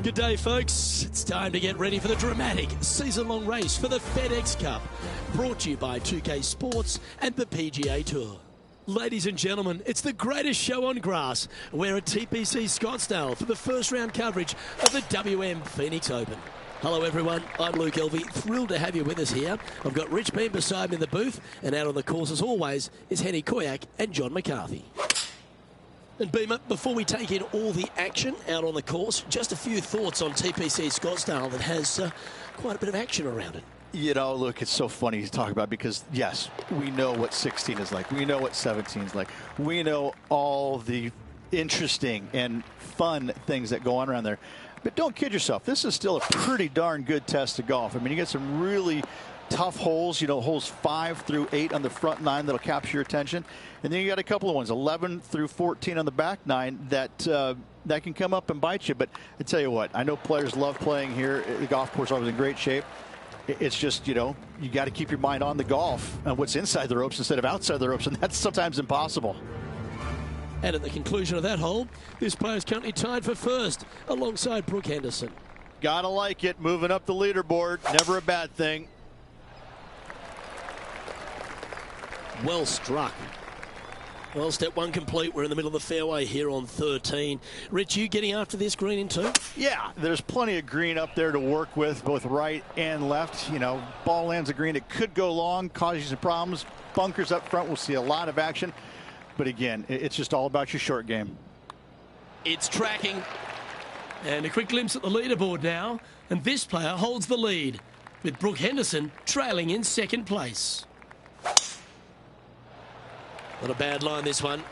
Speaker 2: Good day, folks. It's time to get ready for the dramatic season-long race for the FedEx Cup, brought to you by 2K Sports and the PGA Tour. Ladies and gentlemen, it's the greatest show on grass. We're at TPC Scottsdale for the first round coverage of the WM Phoenix Open. Hello everyone, I'm Luke Elvey, thrilled to have you with us here. I've got Rich Beem beside me in the booth, and out on the course as always is Henny Koyak and John McCarthy. And Beamer, before we take in all the action out on the course, just a few thoughts on TPC Scottsdale that has quite a bit of action around it.
Speaker 3: You know, look, it's so funny to talk about because, yes, we know what 16 is like. We know what 17 is like. We know all the interesting and fun things that go on around there. But don't kid yourself. This is still a pretty darn good test of golf. I mean, you get some really tough holes, you know, holes 5 through 8 on the front 9 that'll capture your attention. And then you got a couple of ones, 11 through 14 on the back 9 that can come up and bite you. But I tell you what, I know players love playing here. The golf course is always in great shape. It's just, you know, you got to keep your mind on the golf and what's inside the ropes instead of outside the ropes, and that's sometimes impossible.
Speaker 2: And at the conclusion of that hole, this player is currently tied for first alongside Brooke Henderson.
Speaker 3: Gotta like it, moving up the leaderboard, never a bad thing.
Speaker 2: Well struck. Well, step one complete. We're in the middle of the fairway here on 13. Rich, you getting after this green in two?
Speaker 3: Yeah, there's plenty of green up there to work with, both right and left. You know, ball lands a green. It could go long, cause you some problems. Bunkers up front, we'll see a lot of action. But again, it's just all about your short game.
Speaker 2: It's tracking. And a quick glimpse at the leaderboard now. And this player holds the lead, with Brooke Henderson trailing in second place. Not a bad line, this one.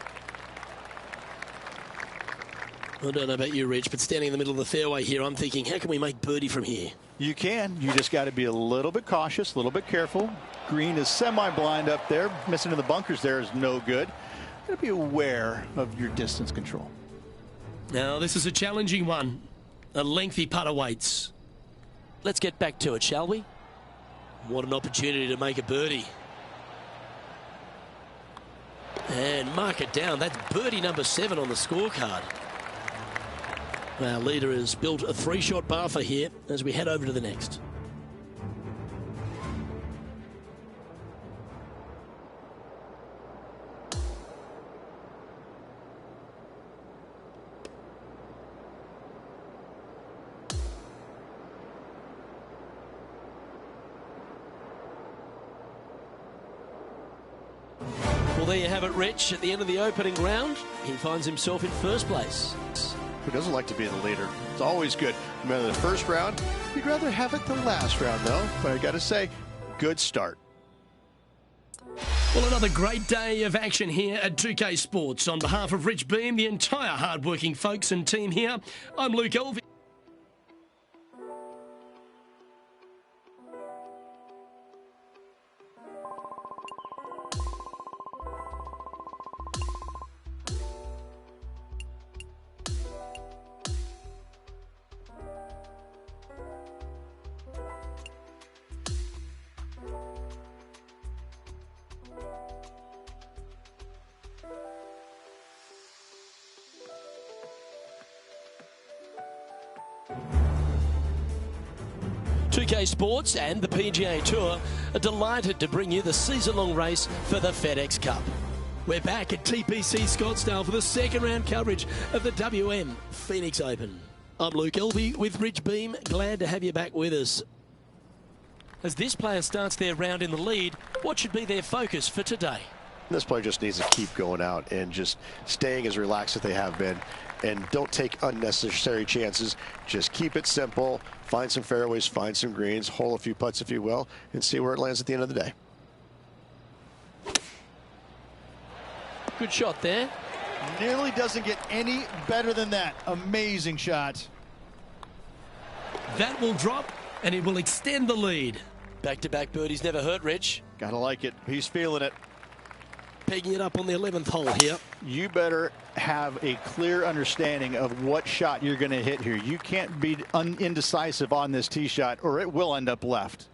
Speaker 2: I don't know about you, Rich, but standing in the middle of the fairway here, I'm thinking, how can we make birdie from here?
Speaker 3: You can. You just got to be a little bit cautious, a little bit careful. Green is semi-blind up there. Missing in the bunkers there is no good. Got to be aware of your distance control.
Speaker 2: Now, this is a challenging one. A lengthy putt awaits. Let's get back to it, shall we? What an opportunity to make a birdie. And mark it down. That's birdie number 7 on the scorecard. Our leader has built a 3-shot buffer here as we head over to the next. Well, there you have it, Rich. At the end of the opening round, he finds himself in first place.
Speaker 5: Who doesn't like to be the leader? It's always good. Remember the first round? You'd rather have it the last round, though. But I got to say, good start.
Speaker 2: Well, another great day of action here at 2K Sports. On behalf of Rich Beem, the entire hard-working folks and team here, I'm Luke Elvey. Sports and the PGA Tour are delighted to bring you the season-long race for the FedEx Cup. We're back at TPC Scottsdale for the second round coverage of the WM Phoenix Open. I'm Luke Elvey with Rich Beem. Glad to have you back with us. As this player starts their round in the lead, what should be their focus for today?
Speaker 5: This player just needs to keep going out and just staying as relaxed as they have been. And don't take unnecessary chances. Just keep it simple. Find some fairways, find some greens, hole a few putts if you will, and see where it lands at the end of the day.
Speaker 2: Good shot there.
Speaker 3: Nearly doesn't get any better than that. Amazing shot.
Speaker 2: That will drop, and it will extend the lead. Back-to-back birdies never hurt, Rich.
Speaker 3: Gotta like it. He's feeling it.
Speaker 2: Pegging it up on the 11th hole here.
Speaker 3: You better have a clear understanding of what shot you're going to hit here. You can't be indecisive on this tee shot or it will end up left.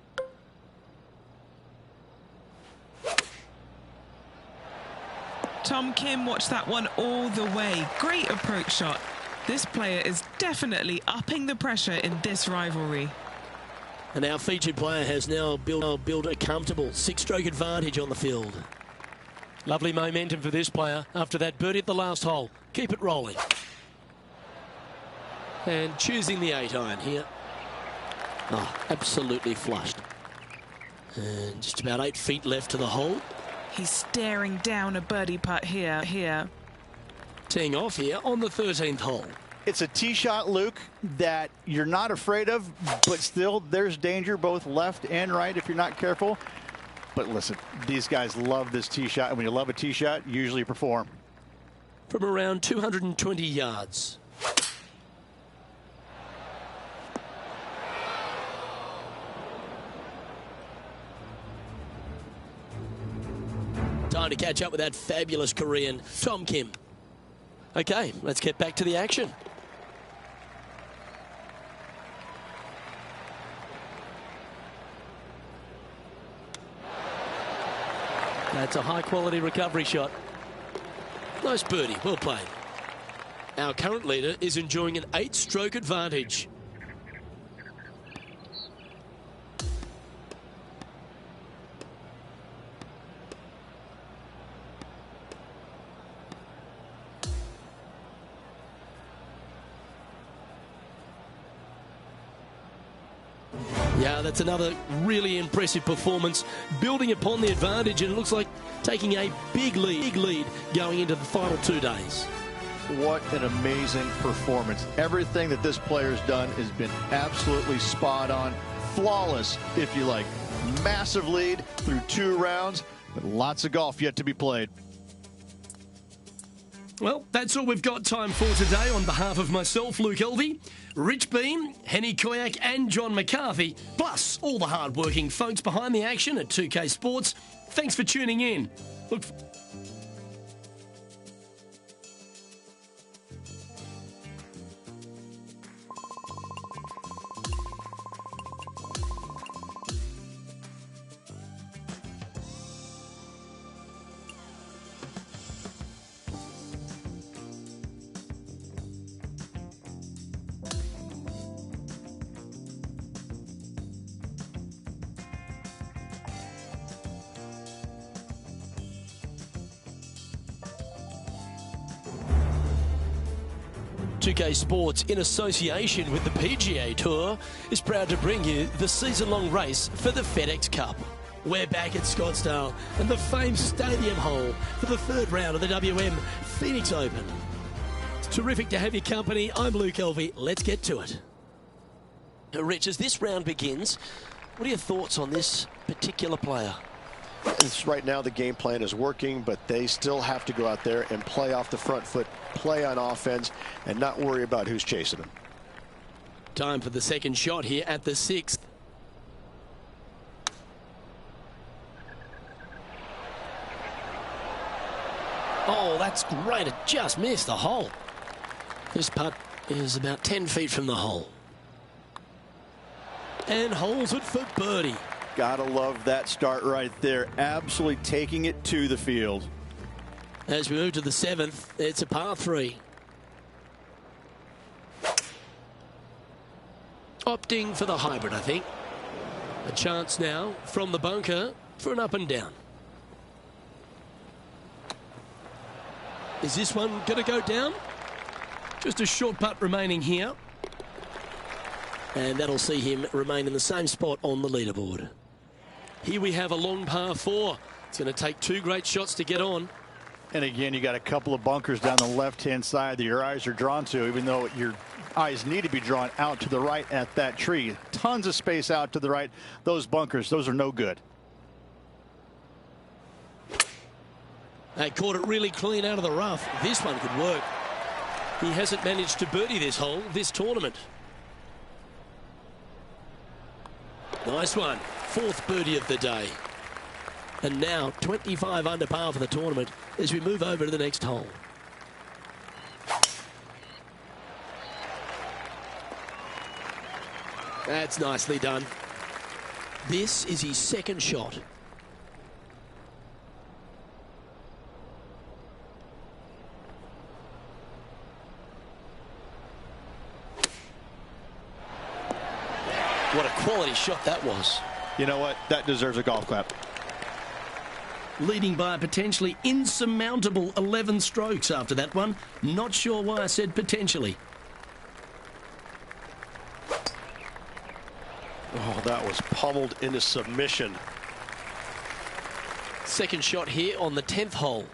Speaker 4: Tom Kim watched that one all the way. Great approach shot. This player is definitely upping the pressure in this rivalry.
Speaker 2: And our featured player has now built a comfortable 6-stroke advantage on the field. Lovely momentum for this player after that birdie at the last hole. Keep it rolling. And choosing the 8-iron here. Oh, absolutely flushed. And just about 8 feet left to the hole.
Speaker 4: He's staring down a birdie putt here.
Speaker 2: Teeing off here on the 13th hole.
Speaker 3: It's a tee shot, Luke, that you're not afraid of, but still there's danger both left and right if you're not careful. But listen, these guys love this tee shot, and when you love a tee shot, you usually perform.
Speaker 2: From around 220 yards. Time to catch up with that fabulous Korean, Tom Kim. Okay, let's get back to the action. That's a high-quality recovery shot. Nice birdie, well played. Our current leader is enjoying an 8-stroke advantage. Yeah, that's another really impressive performance, building upon the advantage, and it looks like taking a big lead going into the final 2 days.
Speaker 3: What an amazing performance. Everything that this player's done has been absolutely spot on, flawless, if you like. Massive lead through 2 rounds, but lots of golf yet to be played.
Speaker 2: Well, that's all we've got time for today. On behalf of myself, Luke Elvey, Rich Beam, Henny Koyak and John McCarthy, plus all the hard-working folks behind the action at 2K Sports, thanks for tuning in. Look. 2K Sports, in association with the PGA Tour, is proud to bring you the season-long race for the FedEx Cup. We're back at Scottsdale and the famed Stadium Hole for the 3rd round of the WM Phoenix Open. It's terrific to have your company. I'm Luke Elvey. Let's get to it. Rich, as this round begins, what are your thoughts on this particular player?
Speaker 5: Right now the game plan is working, but they still have to go out there and play off the front foot, play on offense, and not worry about who's chasing them.
Speaker 2: Time for the second shot here at the 6th. Oh, that's great. It just missed the hole. This putt is about 10 feet from the hole. And holds it for birdie.
Speaker 3: Gotta love that start right there. Absolutely taking it to the field.
Speaker 2: As we move to the 7th, it's a par 3. Opting for the hybrid, I think. A chance now from the bunker for an up and down. Is this one going to go down? Just a short putt remaining here. And that'll see him remain in the same spot on the leaderboard. Here we have a long par 4. It's going to take 2 great shots to get on.
Speaker 3: And again, you got a couple of bunkers down the left-hand side that your eyes are drawn to, even though your eyes need to be drawn out to the right at that tree. Tons of space out to the right. Those bunkers, those are no good.
Speaker 2: They caught it really clean out of the rough. This one could work. He hasn't managed to birdie this hole this tournament. Nice one. 4th birdie of the day. And now 25 under par for the tournament as we move over to the next hole. That's nicely done. This is his 2nd shot. What a quality shot that was.
Speaker 3: You know what? That deserves a golf clap.
Speaker 2: Leading by a potentially insurmountable 11 strokes after that one. Not sure why I said potentially.
Speaker 5: Oh, that was pummeled into submission.
Speaker 2: Second shot here on the 10th hole.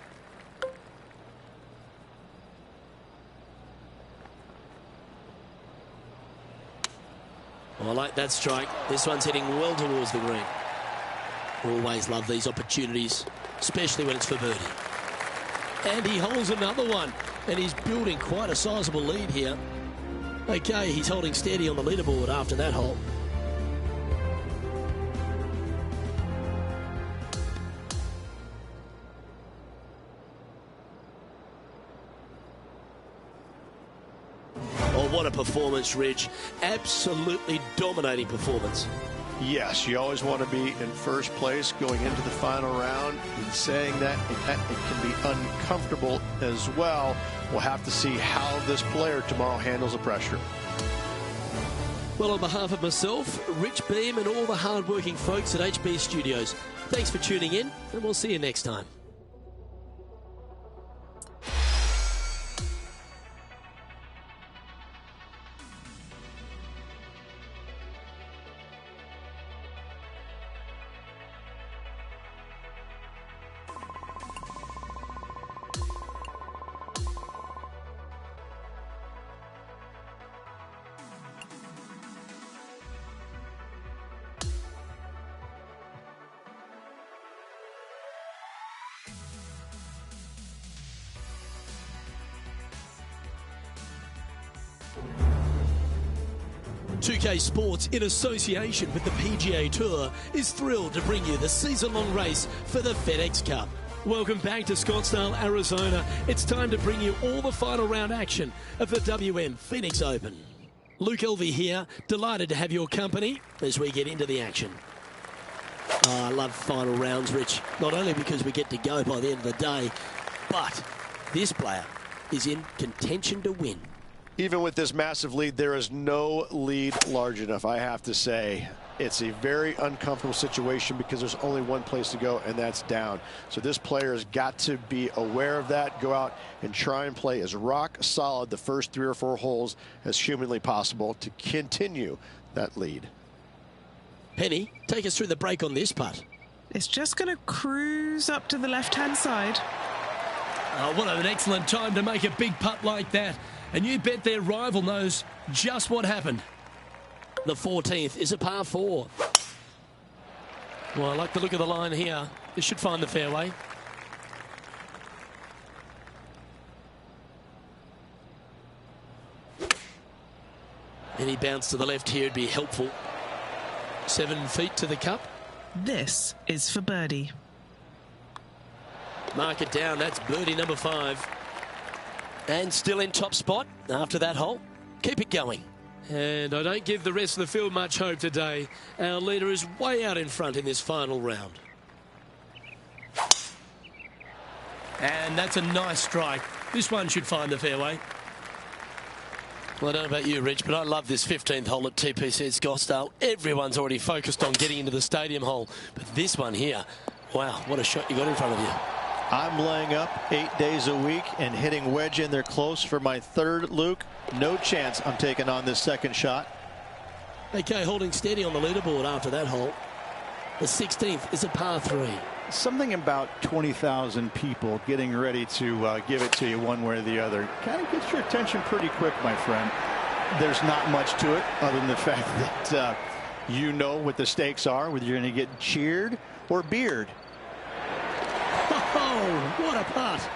Speaker 2: Oh, I like that strike. This one's heading well towards the green. Always love these opportunities, especially when it's for birdie. And he holds another one, and he's building quite a sizable lead here. Okay, he's holding steady on the leaderboard after that hole. Oh, what a performance, Rich. Absolutely dominating performance.
Speaker 5: Yes, you always want to be in first place going into the final round. In saying that, it can be uncomfortable as well. We'll have to see how this player tomorrow handles the pressure.
Speaker 2: Well, on behalf of myself, Rich Beem, and all the hard-working folks at HB Studios, thanks for tuning in, and we'll see you next time. Two-K Sports, in association with the PGA Tour, is thrilled to bring you the season-long race for the FedEx Cup. Welcome back to Scottsdale, Arizona. It's time to bring you all the final round action of the WM Phoenix Open. Luke Elvey here, delighted to have your company as we get into the action. Oh, I love final rounds, Rich. Not only because we get to go by the end of the day, but this player is in contention to win.
Speaker 5: Even with this massive lead, there is no lead large enough, I have to say. It's a very uncomfortable situation because there's only one place to go, and that's down. So this player has got to be aware of that, go out and try and play as rock solid the first 3 or 4 holes as humanly possible to continue that lead.
Speaker 2: Penny, take us through the break on this putt.
Speaker 4: It's just going to cruise up to the left-hand side.
Speaker 2: Oh, what an excellent time to make a big putt like that. And you bet their rival knows just what happened. The 14th is a par 4. Well, I like the look of the line here. This should find the fairway. Any bounce to the left here would be helpful. 7 feet to the cup.
Speaker 4: This is for birdie.
Speaker 2: Mark it down. That's birdie number 5. And still in top spot after that hole. Keep it going. And I don't give the rest of the field much hope today. Our leader is way out in front in this final round. And that's a nice strike. This one should find the fairway. Well, I don't know about you, Rich, but I love this 15th hole at TPC at Scottsdale. Everyone's already focused on getting into the stadium hole. But this one here, wow, what a shot you got in front of you.
Speaker 3: I'm laying up 8 days a week and hitting wedge in there close for my 3rd, Luke. No chance I'm taking on this 2nd shot.
Speaker 2: Okay, holding steady on the leaderboard after that hole. The 16th is a par 3.
Speaker 3: Something about 20,000 people getting ready to give it to you one way or the other kind of gets your attention pretty quick, my friend. There's not much to it other than the fact that you know what the stakes are, whether you're going to get cheered or beered.
Speaker 2: Oh, what a putt.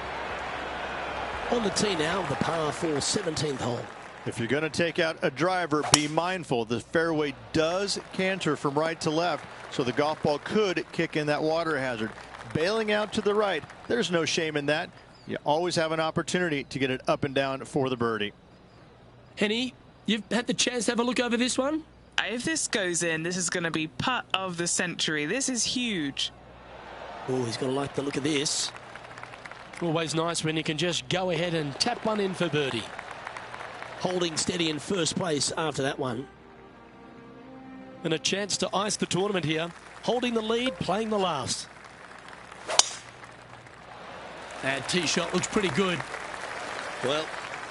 Speaker 2: On the tee now, the par 4 17th hole.
Speaker 3: If you're going to take out a driver, be mindful. The fairway does canter from right to left, so the golf ball could kick in that water hazard. Bailing out to the right, there's no shame in that. You always have an opportunity to get it up and down for the birdie.
Speaker 2: Henny, you've had the chance to have a look over this one?
Speaker 4: If this goes in, this is going to be putt of the century. This is huge.
Speaker 2: Oh, he's going to like the look of this. Always nice when you can just go ahead and tap one in for birdie. Holding steady in first place after that one. and a chance to ice the tournament here. Holding the lead, playing the last. That tee shot looks pretty good. Well,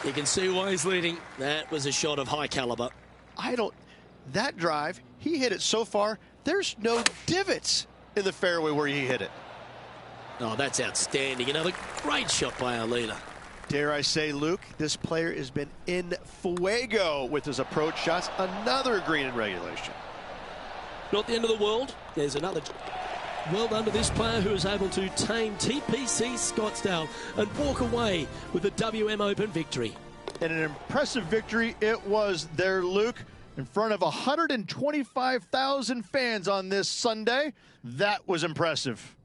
Speaker 2: you can see why he's leading. That was a shot of high caliber.
Speaker 3: That drive, he hit it so far, there's no divots in the fairway where he hit it.
Speaker 2: Oh, that's outstanding. Another great shot by our leader.
Speaker 3: Dare I say, Luke, this player has been in fuego with his approach shots. Another green in regulation.
Speaker 2: Not the end of the world. There's another. Well done to this player who is able to tame TPC Scottsdale and walk away with a WM Open victory.
Speaker 3: And an impressive victory it was there, Luke, in front of 125,000 fans on this Sunday. That was impressive.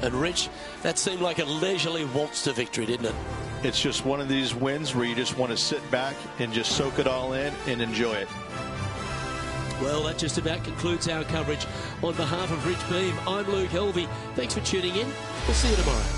Speaker 2: And Rich, that seemed like a leisurely waltz to victory, didn't it?
Speaker 3: It's just one of these wins where you just want to sit back and just soak it all in and enjoy it.
Speaker 2: Well, that just about concludes our coverage. On behalf of Rich Beem, I'm Luke Helvey. Thanks for tuning in. We'll see you tomorrow.